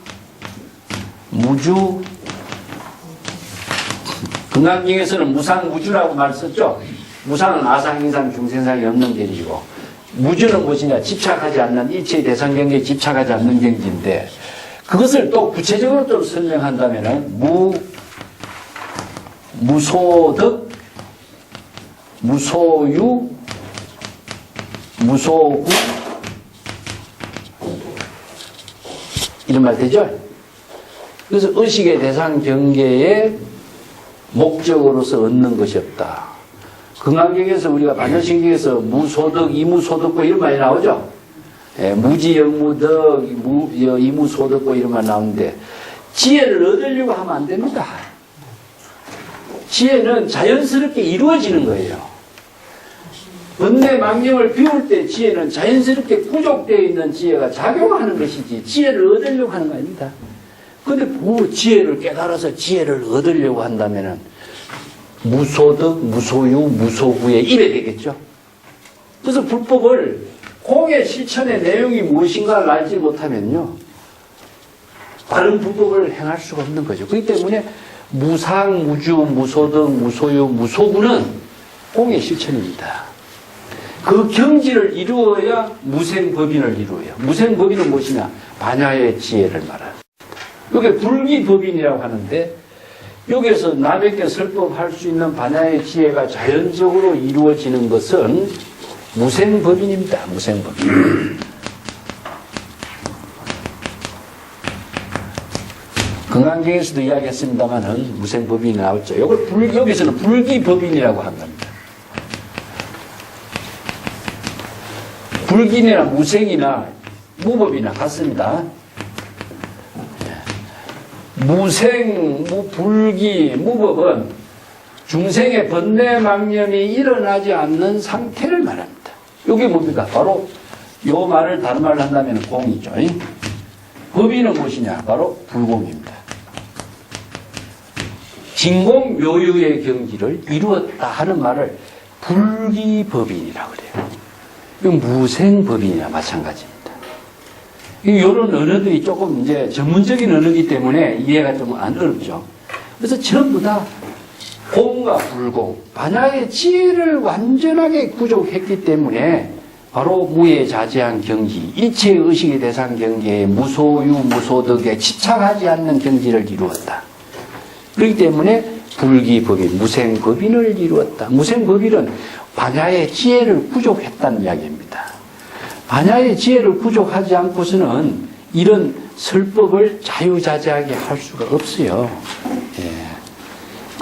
[SPEAKER 1] 무주, 금강경에서는 무상, 무주라고 말 썼죠? 무상은 아상, 인상, 중생상이 없는 경지고, 무주는 무엇이냐? 집착하지 않는, 일체의 대상 경계에 집착하지 않는 경지인데, 그것을 또 구체적으로 좀 설명한다면은, 무소득, 무소유, 무소구, 이런 말 되죠? 그래서 의식의 대상 경계의 목적으로서 얻는 것이 없다. 금강경에서 우리가 반야신경에서 무소득, 이무소득고 이런 말이 나오죠? 무지, 영무득, 이무소득고 이런 말 나오는데 지혜를 얻으려고 하면 안 됩니다. 지혜는 자연스럽게 이루어지는 거예요. 번뇌 망념을 비울 때 지혜는 자연스럽게 부족되어 있는 지혜가 작용하는 것이지 지혜를 얻으려고 하는 거 아닙니다. 그런데 지혜를 깨달아서 지혜를 얻으려고 한다면은 무소득, 무소유, 무소구에 이래 되겠죠. 그래서 불법을 공의 실천의 내용이 무엇인가를 알지 못하면요, 다른 불법을 행할 수가 없는 거죠. 그렇기 때문에 무상, 무주, 무소득, 무소유, 무소구는 공의 실천입니다. 그 경지를 이루어야 무생법인을 이루어요. 무생법인은 무엇이냐? 반야의 지혜를 말합니다. 이게 불기법인이라고 하는데, 여기에서 남에게 설법할 수 있는 반야의 지혜가 자연적으로 이루어지는 것은 무생법인입니다. 무생법인. 금강경에서도 이야기했습니다만은 무생법인이 나왔죠. 이걸 여기서는 불기법인이라고 한 겁니다. 불기나 무생이나 무법이나 같습니다. 무생, 무불기, 무법은 중생의 번뇌망념이 일어나지 않는 상태를 말합니다. 이게 뭡니까? 바로 이 말을 다른 말로 한다면 공이죠. 법인은 무엇이냐? 바로 불공입니다. 진공묘유의 경지를 이루었다 하는 말을 불기법인이라고 그래요. 이건 무생법인이나 마찬가지입니다. 이런 언어들이 조금 이제 전문적인 언어이기 때문에 이해가 좀 안 어렵죠. 그래서 전부 다 공과 불공, 반야의 지혜를 완전하게 부족했기 때문에 바로 무예자재한 경지, 일체의 의식의 대상 경계에 무소유, 무소득에 집착하지 않는 경지를 이루었다. 그렇기 때문에 불기법인, 무생법인을 이루었다. 무생법인은 반야의 지혜를 부족했다는 이야기입니다. 반야의 지혜를 부족하지 않고서는 이런 설법을 자유자재하게 할 수가 없어요.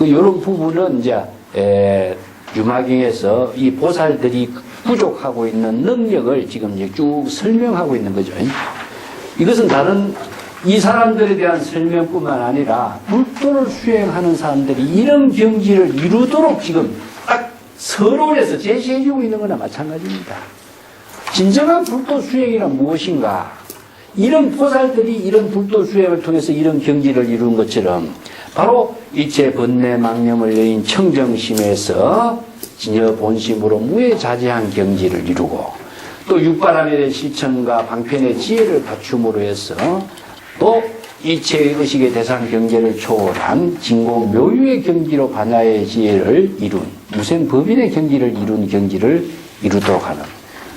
[SPEAKER 1] 이런 부분은 이제 유마경에서 이 보살들이 부족하고 있는 능력을 지금 이제 쭉 설명하고 있는 거죠. 이것은 다른 이 사람들에 대한 설명뿐만 아니라 불도를 수행하는 사람들이 이런 경지를 이루도록 지금 딱 서론에서 제시해주고 있는 거나 마찬가지입니다. 진정한 불도 수행이란 무엇인가? 이런 보살들이 이런 불도 수행을 통해서 이런 경지를 이룬 것처럼 바로 이체 번뇌 망념을 여인 청정심에서 진여 본심으로 무해자재한 경지를 이루고 또 육바라밀의 실천과 방편의 지혜를 갖춤으로 해서 또 이체의 의식의 대상 경계를 초월한 진공 묘유의 경지로 반야의 지혜를 이룬 무생법인의 경지를 이룬 경지를 이루도록 하는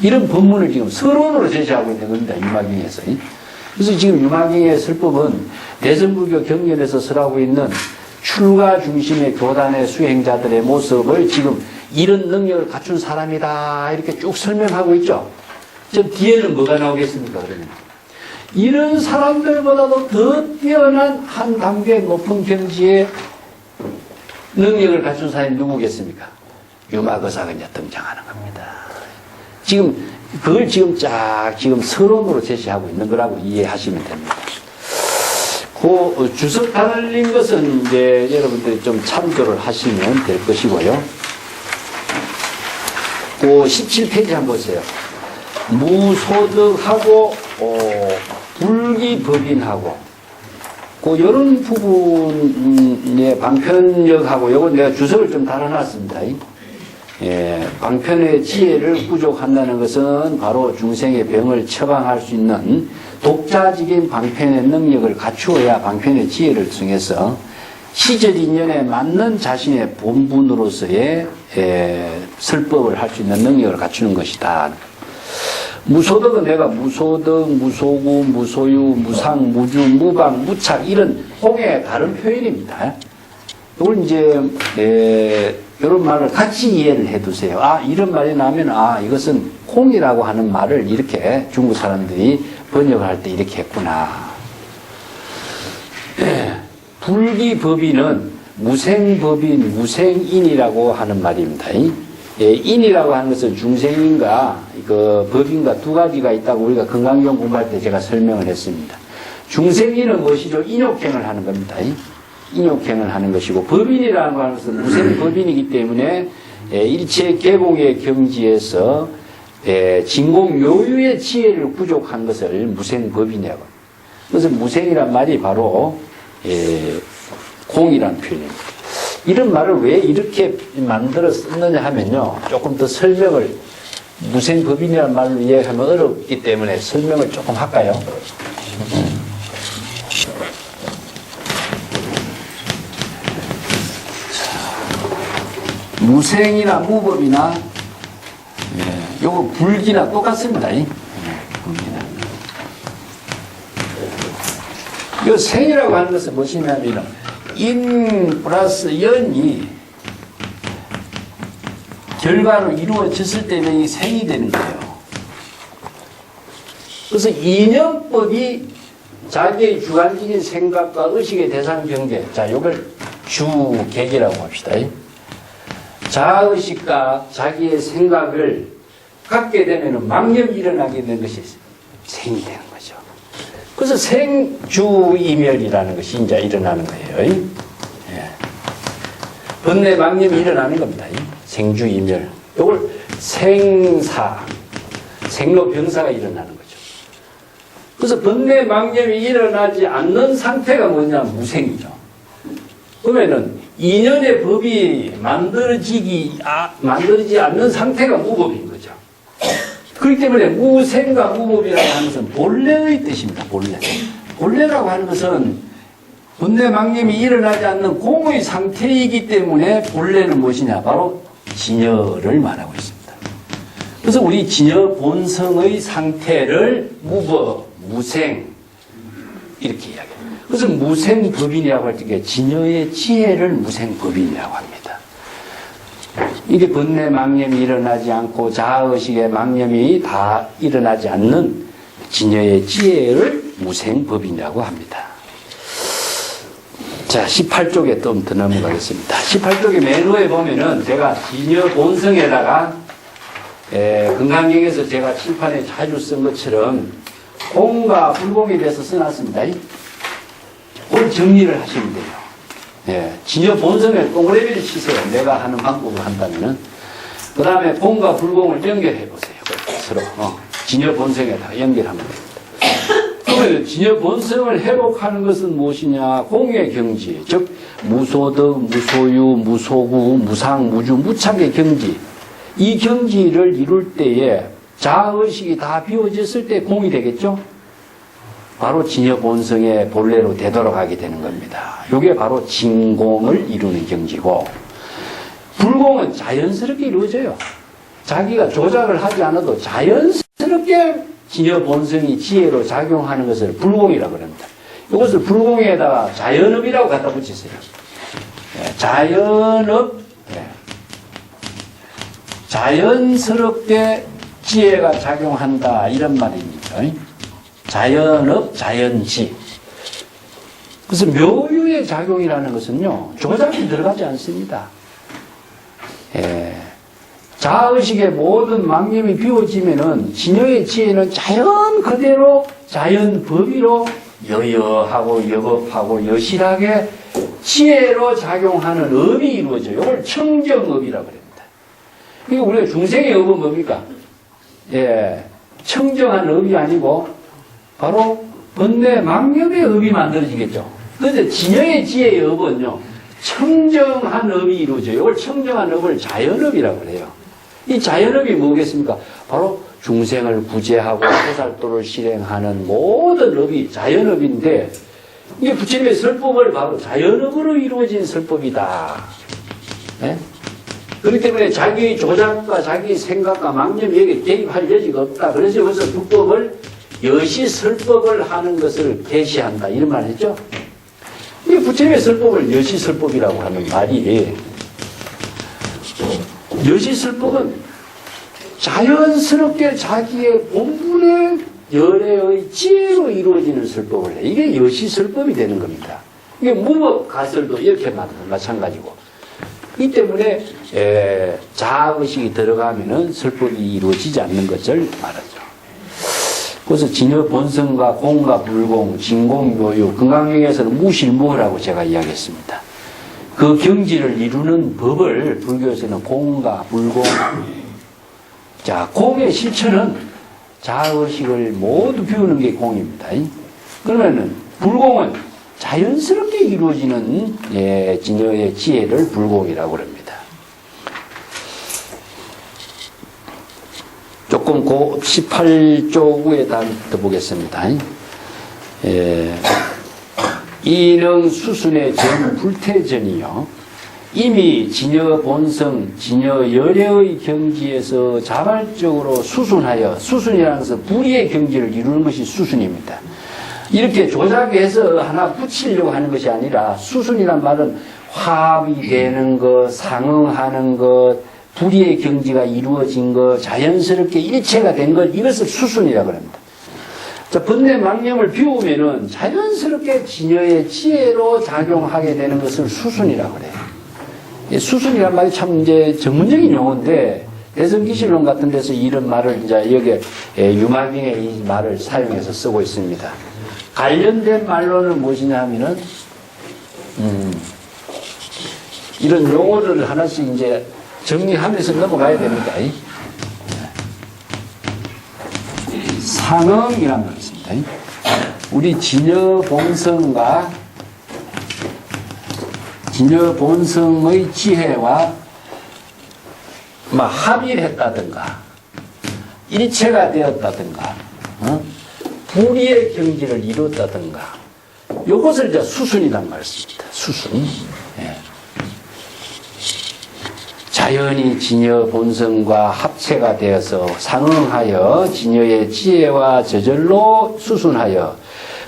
[SPEAKER 1] 이런 법문을 지금 서론으로 제시하고 있는 겁니다. 유마경에서. 그래서 지금 유마경의 설법은 대승불교 경전에서 설하고 있는 출가 중심의 교단의 수행자들의 모습을 지금 이런 능력을 갖춘 사람이다 이렇게 쭉 설명하고 있죠. 지금 뒤에는 뭐가 나오겠습니까? 그러면 이런 사람들보다도 더 뛰어난 한 단계 높은 경지의 능력을 갖춘 사람이 누구겠습니까? 유마거사가 이제 등장하는 겁니다. 지금 그걸 지금 지금 서론으로 제시하고 있는 거라고 이해하시면 됩니다. 그 주석 달린 것은 이제 여러분들이 좀 참조를 하시면 될 것이고요. 그 17페이지 한번 보세요. 무소득하고 불기법인하고 그 이런 부분의 방편력하고 요건 내가 주석을 좀 달아놨습니다. 예, 방편의 지혜를 부족한다는 것은 바로 중생의 병을 처방할 수 있는 독자적인 방편의 능력을 갖추어야 방편의 지혜를 통해서 시절 인연에 맞는 자신의 본분으로서의 설법을 할 수 있는 능력을 갖추는 것이다. 무소득은 내가 무소득, 무소구, 무소유, 무상, 무주, 무방, 무착 이런 홍의 다른 표현입니다. 이걸 이제 이런 말을 같이 이해를 해두세요. 아, 이런 말이 나오면 이것은 홍이라고 하는 말을 이렇게 중국 사람들이 번역을 할 때 이렇게 했구나. 불기법인은 무생법인, 무생인이라고 하는 말입니다. 인이라고 하는 것은 중생인과 그 법인과 두 가지가 있다고 우리가 건강경 공부할 때 제가 설명을 했습니다. 중생인은 무엇이죠? 인욕행을 하는 겁니다. 인욕행을 하는 것이고 법인이라는 것은 무생법인이기 때문에 일체 개공의 경지에서 진공 묘유의 지혜를 부족한 것을 무생법인이라고. 그래서 무생이란 말이 바로 공이라는 표현입니다. 이런 말을 왜 이렇게 만들어 썼느냐 하면요. 조금 더 설명을 무생법인이라는 말로 이해하면 어렵기 때문에 설명을 조금 할까요? 무생이나 무법이나 요거 불기나 똑같습니다. 불기나. 요 생이라고 하는 것은 무엇이냐면 인 플러스 연이 결과로 이루어졌을 때는 이 생이 되는 거예요. 그래서 인연법이 자기의 주관적인 생각과 의식의 대상 경계, 자, 요걸 주객이라고 합시다. 자아의식과 자기의 생각을 갖게 되면 망념이 일어나게 되는 것이 생이 되는 거죠. 그래서 생주이멸이라는 것이 이제 일어나는 거예요. 예. 번뇌 망념이 일어나는 겁니다. 생주이멸. 이걸 생사, 생로병사가 일어나는 거죠. 그래서 번뇌 망념이 일어나지 않는 상태가 뭐냐? 무생이죠. 그러면은 인연의 법이 만들어지지 않는 상태가 무법인 거죠. 그렇기 때문에 무생과 무법이라고 하는 것은 본래의 뜻입니다. 본래. 본래라고 하는 것은 번뇌 망념이 일어나지 않는 공의 상태이기 때문에 본래는 무엇이냐? 바로 진여를 말하고 있습니다. 그래서 우리 진여 본성의 상태를 무법, 무생 이렇게 이야기합니다. 그래서 무생법인이라고 할 때 진여의 지혜를 무생법인이라고 합니다. 이게 번뇌 망념이 일어나지 않고 자아의식의 망념이 다 일어나지 않는 진여의 지혜를 무생법인이라고 합니다. 자, 18쪽에 좀 더 넘어가겠습니다. 18쪽의 맨 후에 보면은 제가 진여 본성에다가 건강경에서 제가 칠판에 자주 쓴 것처럼 공과 불공에 대해서 써놨습니다. 그걸 정리를 하시면 돼요. 예, 진여 본성에 동그라미를 치세요. 내가 하는 방법을 한다면은. 그 다음에 공과 불공을 연결해 보세요. 서로. 진여 본성에다 연결하면 됩니다. 그러면 진여 본성을 회복하는 것은 무엇이냐? 공의 경지. 즉, 무소득, 무소유, 무소구, 무상, 무주, 무착의 경지. 이 경지를 이룰 때에 자아의식이 다 비워졌을 때 공이 되겠죠? 바로 진여 본성의 본래로 되돌아가게 되는 겁니다. 이게 바로 진공을 이루는 경지고, 불공은 자연스럽게 이루어져요. 자기가 조작을 하지 않아도 자연스럽게 진여 본성이 지혜로 작용하는 것을 불공이라고 합니다. 이것을 불공에다가 자연업이라고 갖다 붙이세요. 자연업, 자연스럽게 지혜가 작용한다, 이런 말입니다. 자연업, 자연지. 그래서 묘유의 작용이라는 것은요, 조작이 들어가지 않습니다. 자아의식의 모든 망념이 비워지면은 진여의 지혜는 자연 그대로 자연 법위로 여여하고 여법하고 여실하게 지혜로 작용하는 업이 이루어져요. 이걸 청정업이라고 합니다. 이게 우리가 중생의 업은 뭡니까? 청정한 업이 아니고 바로 번뇌 망념의 업이 만들어지겠죠. 그런데 진여의 지혜의 업은요, 청정한 업이 이루어져요. 이걸 청정한 업을 자연업이라고 해요. 이 자연업이 뭐겠습니까? 바로 중생을 구제하고 보살도를 실행하는 모든 업이 자연업인데, 이게 부처님의 설법을 바로 자연업으로 이루어진 설법이다. 네? 그렇기 때문에 자기 조작과 자기 생각과 망념이 여기에 개입할 여지가 없다. 그래서 여기서 불법을 여시설법을 하는 것을 계시한다, 이런 말 했죠? 이 부처님의 설법을 여시설법이라고 하는 말이, 여시설법은 자연스럽게 자기의 본분의 열애의 지혜로 이루어지는 설법을 해. 이게 여시설법이 되는 겁니다. 이게 무법 가설도 이렇게 마찬가지고. 이 때문에 자아의식이 들어가면은 설법이 이루어지지 않는 것을 말하죠. 그래서 진여 본성과 공과 불공, 진공, 묘유, 건강경에서는 무실무라고 제가 이야기했습니다. 그 경지를 이루는 법을 불교에서는 공과 불공. 자, 공의 실천은 자아의식을 모두 비우는 게 공입니다. 그러면은 불공은 자연스럽게 이루어지는 진여의 지혜를 불공이라고 합니다. 조금 18조 후에 더 보겠습니다. 이능 수순의 전 불태전이요, 이미 진여 본성, 진여 열애의 경지에서 자발적으로 수순하여, 수순이라는 것은 불의의 경지를 이루는 것이 수순입니다. 이렇게 조작해서 하나 붙이려고 하는 것이 아니라, 수순이란 말은 화합이 되는 것, 상응하는 것, 불의의 경지가 이루어진 것, 자연스럽게 일체가 된 것, 이것을 수순이라고 합니다. 자, 번뇌 망념을 비우면은 자연스럽게 진여의 지혜로 작용하게 되는 것을 수순이라고 그래요. 수순이란 말이 참 이제 전문적인 용어인데, 대성기실론 같은 데서 이런 말을 이제 여기에 유마빙의 이 말을 사용해서 쓰고 있습니다. 관련된 말로는 무엇이냐 하면은, 이런 용어를 하나씩 이제 정리하면서 넘어가야 됩니다. 상응이란 말이 있습니다. 우리 진여 본성의 지혜와 합의를 했다든가, 일체가 되었다든가, 불의의 경지를 이뤘다든가, 이것을 이제 수순이란 말씀입니다. 수순. 자연히 진여 본성과 합체가 되어서 상응하여 진여의 지혜와 저절로 수순하여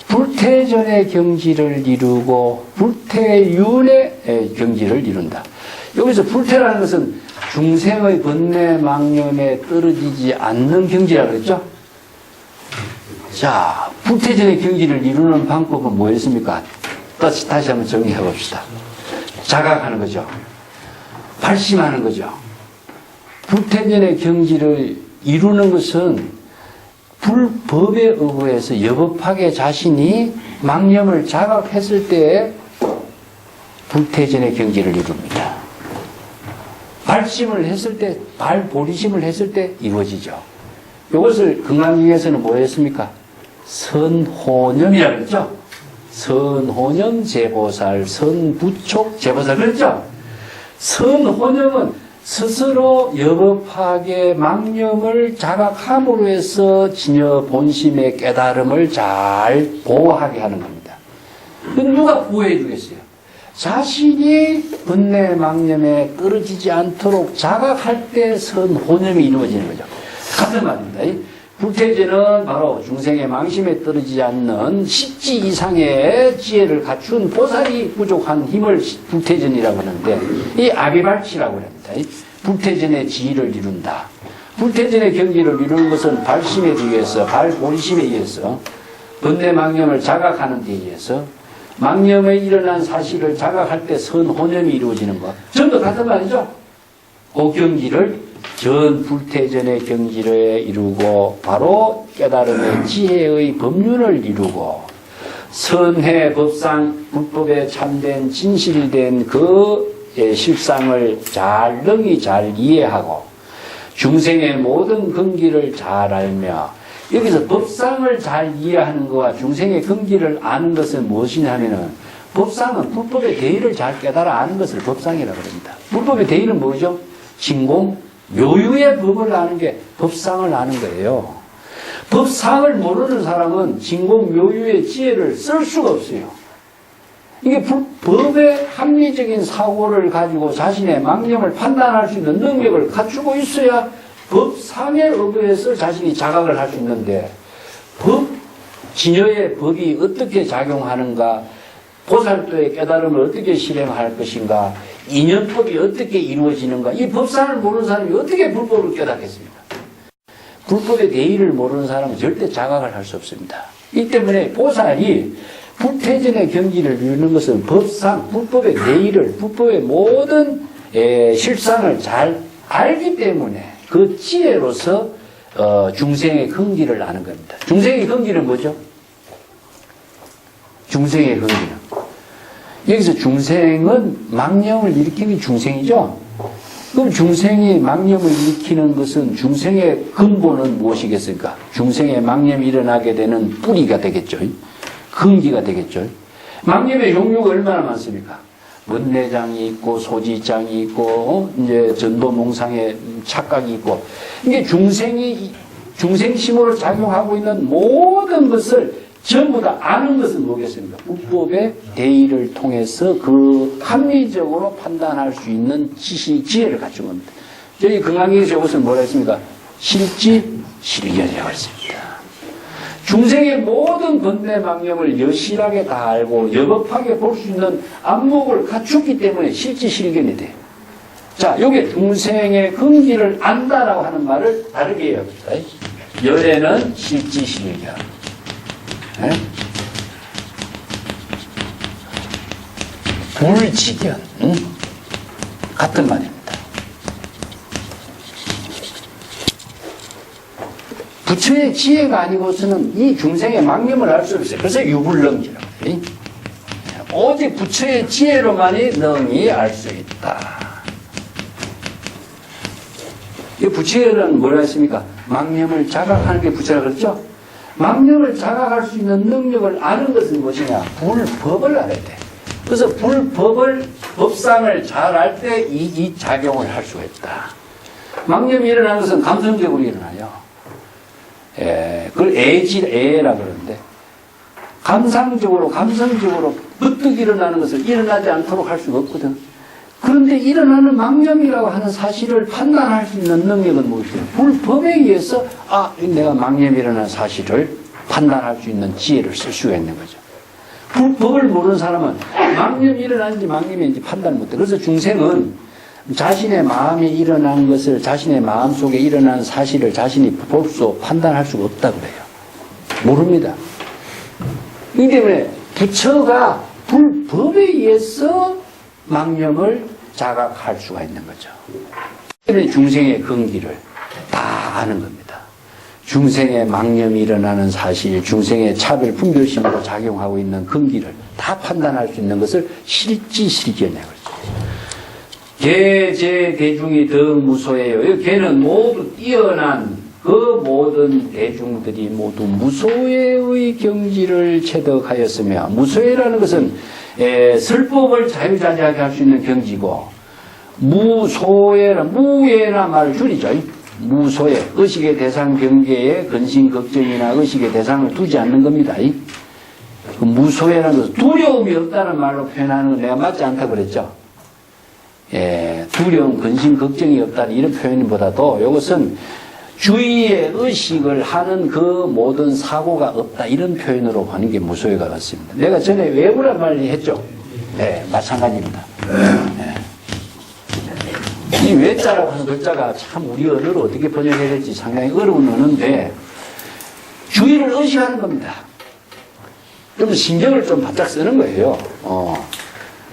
[SPEAKER 1] 불태전의 경지를 이루고 불태윤의 경지를 이룬다. 여기서 불태라는 것은 중생의 번뇌 망념에 떨어지지 않는 경지라고 그랬죠? 자, 불태전의 경지를 이루는 방법은 뭐였습니까? 다시 한번 정리해 봅시다. 자각하는 거죠. 발심하는 거죠. 불태전의 경지를 이루는 것은 불법에 의거해서 여법하게 자신이 망념을 자각했을 때 불태전의 경지를 이룹니다. 발심을 했을 때, 발보리심을 했을 때 이루어지죠. 이것을 금강경에서는 뭐 했습니까? 선호념이라고 그랬죠? 선호념 제보살, 선부촉 제보살 그랬죠? 선호념은 스스로 여법하게 망념을 자각함으로 해서 진여 본심의 깨달음을 잘 보호하게 하는 겁니다. 그럼 누가 보호해 주겠어요? 자신이 번뇌 망념에 떨어지지 않도록 자각할 때 선호념이 이루어지는 거죠. 같은 말입니다. 불태전은 바로 중생의 망심에 떨어지지 않는 십지 이상의 지혜를 갖춘 보살이 부족한 힘을 불태전이라고 하는데, 이 아비발치라고 합니다. 불태전의 지혜를 이룬다. 불태전의 경지를 이루는 것은 발심에 의해서, 발본심에 의해서, 번뇌 망념을 자각하는 데 의해서, 망념에 일어난 사실을 자각할 때 선호념이 이루어지는 것. 전부 같은 말이죠. 그 경지를 전 불태전의 경지를 이루고 바로 깨달음의 지혜의 법륜을 이루고 선해 법상 불법에 참된 진실된 그 실상을 능히 잘 이해하고 중생의 모든 근기를 잘 알며, 여기서 법상을 잘 이해하는 것과 중생의 근기를 아는 것은 무엇이냐면은, 법상은 불법의 대의를 잘 깨달아 아는 것을 법상이라고 합니다. 불법의 대의는 뭐죠? 진공, 묘유의 법을 아는 게 법상을 아는 거예요. 법상을 모르는 사람은 진공, 묘유의 지혜를 쓸 수가 없어요. 이게 법의 합리적인 사고를 가지고 자신의 망념을 판단할 수 있는 능력을 갖추고 있어야 법상에 의거해서 자신이 자각을 할 수 있는데, 진여의 법이 어떻게 작용하는가, 보살도의 깨달음을 어떻게 실행할 것인가, 인연법이 어떻게 이루어지는가, 이 법상을 모르는 사람이 어떻게 불법을 깨닫겠습니까? 불법의 대의를 모르는 사람은 절대 자각을 할 수 없습니다. 이 때문에 보살이 불태전의 경지를 이루는 것은 법상, 불법의 대의를, 불법의 모든 실상을 잘 알기 때문에 그 지혜로서 중생의 근기를 아는 겁니다. 중생의 근기는 뭐죠? 중생의 근기는, 여기서 중생은 망념을 일으키는 중생이죠. 그럼 중생이 망념을 일으키는 것은 중생의 근본은 무엇이겠습니까? 중생의 망념이 일어나게 되는 뿌리가 되겠죠. 근기가 되겠죠. 망념의 종류가 얼마나 많습니까? 원내장이 있고 소지장이 있고 이제 전도몽상의 착각이 있고, 이게 중생심으로 작용하고 있는 모든 것을 전부 다 아는 것은 뭐겠습니까? 불법의 대의를 통해서 그 합리적으로 판단할 수 있는 지혜를 갖춘 겁니다. 저희 금강경에서 이것을 뭐라 했습니까? 실지실견이라고 했습니다. 중생의 모든 번뇌 망념을 여실하게 다 알고 여법하게 볼 수 있는 안목을 갖췄기 때문에 실지실견이 돼요. 자, 요게 중생의 근기를 안다라고 하는 말을 다르게 해야 합니다. 열애는 실지실견. 네? 불지견. 같은 말입니다. 부처의 지혜가 아니고서는 이 중생의 망념을 알 수 없어요. 그래서 유불능지라고 해요. 오직 부처의 지혜로만이 능히 알 수 있다. 이 부처는 뭐라 했습니까? 망념을 자각하는 게 부처라 그랬죠? 망념을 자각할 수 있는 능력을 아는 것은 무엇이냐? 불법을 알아야 돼. 그래서 법상을 잘 알 때 이 작용을 할 수가 있다. 망념이 일어나는 것은 감성적으로 일어나요. 그걸 애라고 그러는데, 감성적으로 부뜩 일어나는 것을 일어나지 않도록 할 수가 없거든. 그런데 일어나는 망념이라고 하는 사실을 판단할 수 있는 능력은 무엇이에요? 불법에 의해서 내가 망념이 일어난 사실을 판단할 수 있는 지혜를 쓸 수가 있는 거죠. 불법을 모르는 사람은 망념이 일어나는지 망념인지 판단을 못해. 그래서 중생은 자신의 마음에 일어난 것을, 자신의 마음속에 일어난 사실을 자신이 볼 수, 판단할 수가 없다고 그래요. 모릅니다. 이 때문에 부처가 불법에 의해서 망념을 자각할 수가 있는 거죠. 중생의 근기를 다 아는 겁니다. 중생의 망념이 일어나는 사실, 중생의 차별 분별심으로 작용하고 있는 근기를 다 판단할 수 있는 것을 실지실견이라고 그러죠. 개제 대중이 더 무소해요. 개는 모두 뛰어난 그 모든 대중들이 모두 무소해의 경지를 체득하였으며, 무소해라는 것은 설법을 자유자재하게 할 수 있는 경지고, 무예나 말을 줄이죠. 무소해, 의식의 대상 경계에 근심, 걱정이나 의식의 대상을 두지 않는 겁니다. 그 무소해라는 것은 두려움이 없다는 말로 표현하는 건 내가 맞지 않다고 그랬죠. 두려움, 근심, 걱정이 없다는 이런 표현보다도 이것은 주의의 의식을 하는 그 모든 사고가 없다, 이런 표현으로 하는 게 무소해가 같습니다. 내가 전에 외부란 말을 했죠. 마찬가지입니다. 이 외자라고 하는 글자가 참 우리 언어로 어떻게 번역해야 될지 상당히 어려운 언어인데, 주의를 의식하는 겁니다. 좀 신경을 좀 바짝 쓰는 거예요.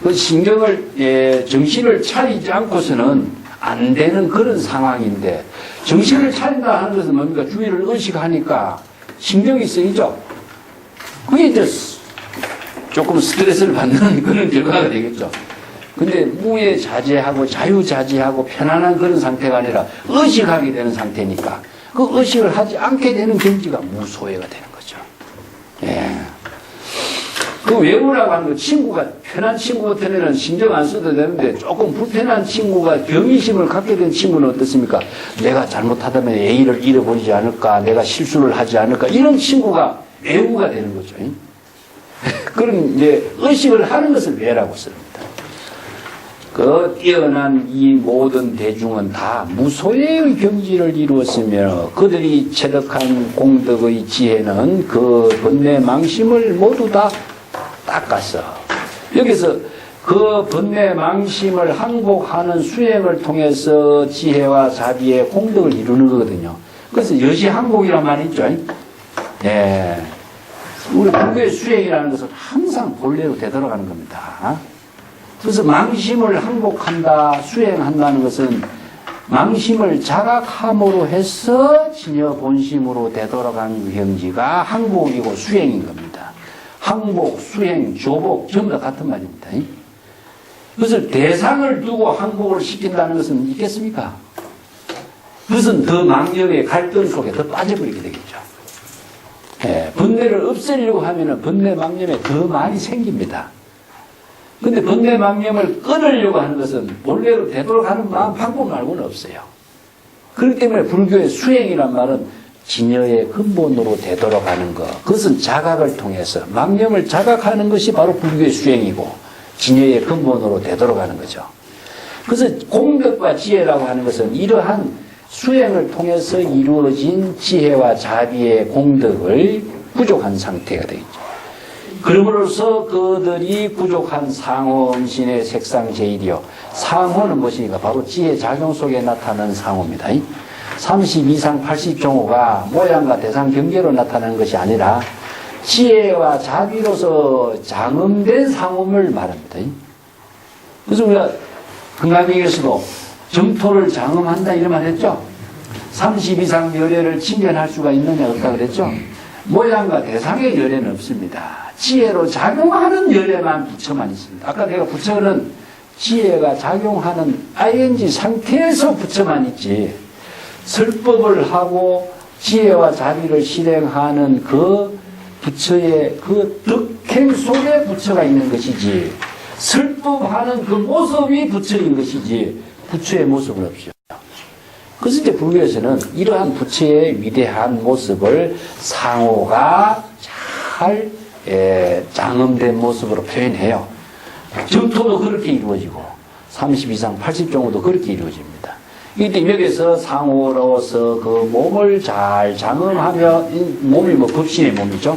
[SPEAKER 1] 그 신경을, 정신을 차리지 않고서는 안 되는 그런 상황인데, 정신을 차린다 하는 것은 뭡니까? 주의를 의식하니까 신경이 쓰이죠. 그게 이제 조금 스트레스를 받는 그런 결과가 되겠죠. 근데 무에 자제하고 자유자재하고 편안한 그런 상태가 아니라 의식하게 되는 상태니까 그 의식을 하지 않게 되는 경지가 무소해가 되는 거죠. 그 외우라고 하는 거, 친구가, 편한 친구 같으면 신경 안 써도 되는데, 조금 불편한 친구가 경의심을 갖게 된 친구는 어떻습니까? 내가 잘못하다면 예의를 잃어버리지 않을까, 내가 실수를 하지 않을까, 이런 친구가 외우가 되는 거죠. 그런 이제 의식을 하는 것을 외라고 씁니다. 그 뛰어난 이 모든 대중은 다 무소해의 경지를 이루었으며, 그들이 체득한 공덕의 지혜는 그 번뇌 망심을 모두 다 닦았어. 여기서 그 번뇌 망심을 항복하는 수행을 통해서 지혜와 자비의 공덕을 이루는 거거든요. 그래서 여지 항복이란 말이 있죠. 우리 불교의 수행이라는 것은 항상 본래로 되돌아가는 겁니다. 그래서 망심을 항복한다, 수행한다는 것은 망심을 자각함으로 해서 진여 본심으로 되돌아가는 경지가 항복이고 수행인 겁니다. 항복, 수행, 조복 전부 다 같은 말입니다. 그래서 대상을 두고 항복을 시킨다는 것은 있겠습니까? 그것은 더 망념의 갈등 속에 더 빠져버리게 되겠죠. 번뇌를 없애려고 하면 번뇌 망념에 더 많이 생깁니다. 근데 번뇌 망념을 끊으려고 하는 것은 본래로 되돌아가는 마음 방법 말고는 없어요. 그렇기 때문에 불교의 수행이란 말은 진여의 근본으로 되돌아가는 것, 그것은 자각을 통해서 망념을 자각하는 것이 바로 불교의 수행이고 진여의 근본으로 되돌아가는 거죠. 그래서 공덕과 지혜라고 하는 것은 이러한 수행을 통해서 이루어진 지혜와 자비의 공덕을 부족한 상태가 되겠죠. 그러므로서 그들이 부족한 상호 음신의 색상 제일이요. 상호는 무엇입니까? 바로 지혜 작용 속에 나타나는 상호입니다. 32상 80종호가 모양과 대상 경계로 나타나는 것이 아니라 지혜와 자비로서 장음된 상호를 말합니다. 그래서 우리가 금강경에서도 정토를 장음한다 이런 말 했죠. 32상 열애를 칭견할 수가 있느냐 없다 그랬죠. 모양과 대상의 열애는 없습니다. 지혜로 작용하는 열애만 부처만 있습니다. 아까 내가 부처는 지혜가 작용하는 ing 상태에서 부처만 있지, 설법을 하고 지혜와 자비를 실행하는 그 부처의 그 덕행 속에 부처가 있는 것이지, 설법하는 그 모습이 부처인 것이지 부처의 모습은 없죠. 그래서 이제 불교에서는 이러한 부처의 위대한 모습을 상호가 잘 장음된 모습으로 표현해요. 정토도 그렇게 이루어지고 32상 80종호도 그렇게 이루어집니다. 이때 여기서 상호로서 그 몸을 잘 장음하며, 몸이 뭐 법신의 몸이죠.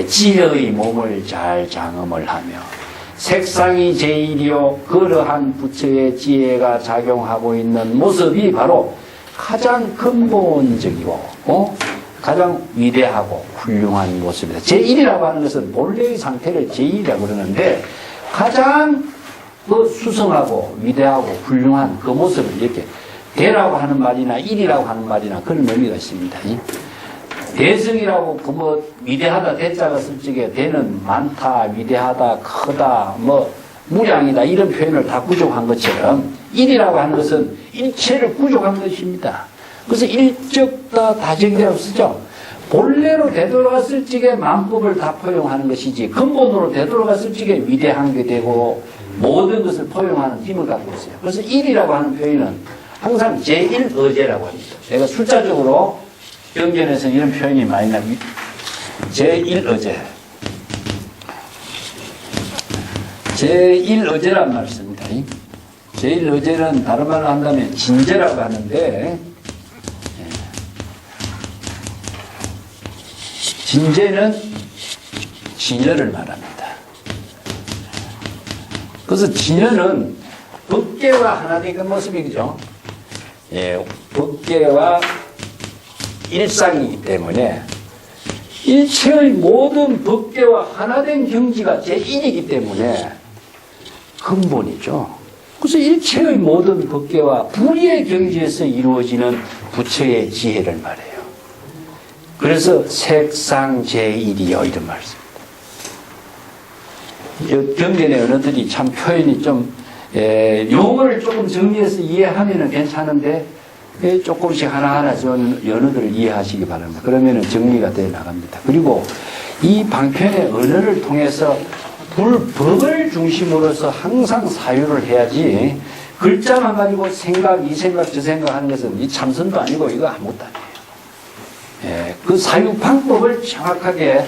[SPEAKER 1] 지혜의 몸을 잘 장음을 하며, 색상이 제일이요, 그러한 부처의 지혜가 작용하고 있는 모습이 바로 가장 근본적이고 가장 위대하고 훌륭한 모습입니다. 제1이라고 하는 것은 본래의 상태를 제1이라고 그러는데, 가장 그 수성하고 위대하고 훌륭한 그 모습을 이렇게 대라고 하는 말이나 일이라고 하는 말이나 그런 의미가 있습니다. 대성이라고 그 뭐 위대하다 대자가 쓸 적에 대는 많다, 위대하다, 크다, 뭐 무량이다 이런 표현을 다 구족한 것처럼 일이라고 하는 것은 일체를 구족한 것입니다. 그래서 일적다 다정이라고 쓰죠. 본래로 되돌아갔을 적에 만법을 다 포용하는 것이지 근본으로 되돌아갔을 적에 위대한 게 되고 모든 것을 포용하는 힘을 갖고 있어요. 그래서 일이라고 하는 표현은 항상 제1어제라고 합니다. 제가 숫자적으로 경전에서 이런 표현이 많이 나옵니다. 제1어제. 제1어제란 말을 씁니다. 제1어제는 다른 말로 한다면 진제라고 하는데 진제는 진여를 말합니다. 그래서 진여는 법계와 하나 된 그 모습이죠. 법계와 일상이기 때문에 일체의 모든 법계와 하나 된 경지가 제1이기 때문에 근본이죠. 그래서 일체의 모든 법계와 불의의 경지에서 이루어지는 부처의 지혜를 말해요. 그래서 색상 제1이요 이런 말씀입니다. 경전의 언어들이 참 표현이 좀 용어를 조금 정리해서 이해하면 괜찮은데 조금씩 하나하나 좀 언어들을 이해하시기 바랍니다. 그러면 정리가 되어 나갑니다. 그리고 이 방편의 언어를 통해서 법을 중심으로서 항상 사유를 해야지 글자만 가지고 생각, 이 생각, 저 생각 하는 것은 이 참선도 아니고 이거 아무것도 아니에요. 그 사유 방법을 정확하게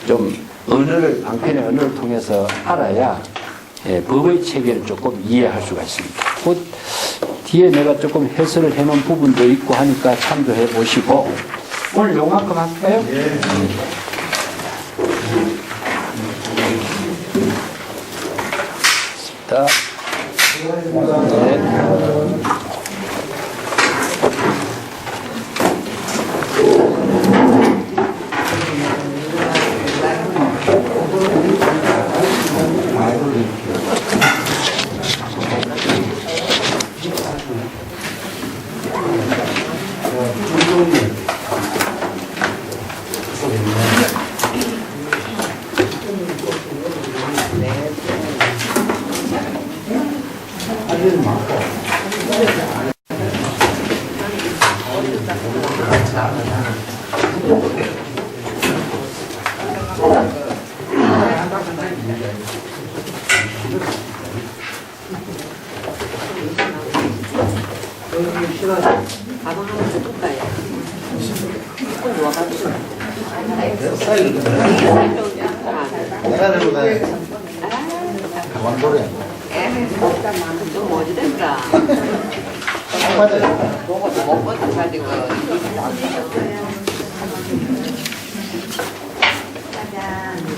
[SPEAKER 1] 좀 언어를, 방편의 언어를 통해서 알아야 법의 체계를 조금 이해할 수가 있습니다. 그 뒤에 내가 조금 해설을 해놓은 부분도 있고 하니까 참조해 보시고 오늘 요만큼 할까요? 네. 네.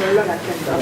[SPEAKER 2] 연락 왔겠다.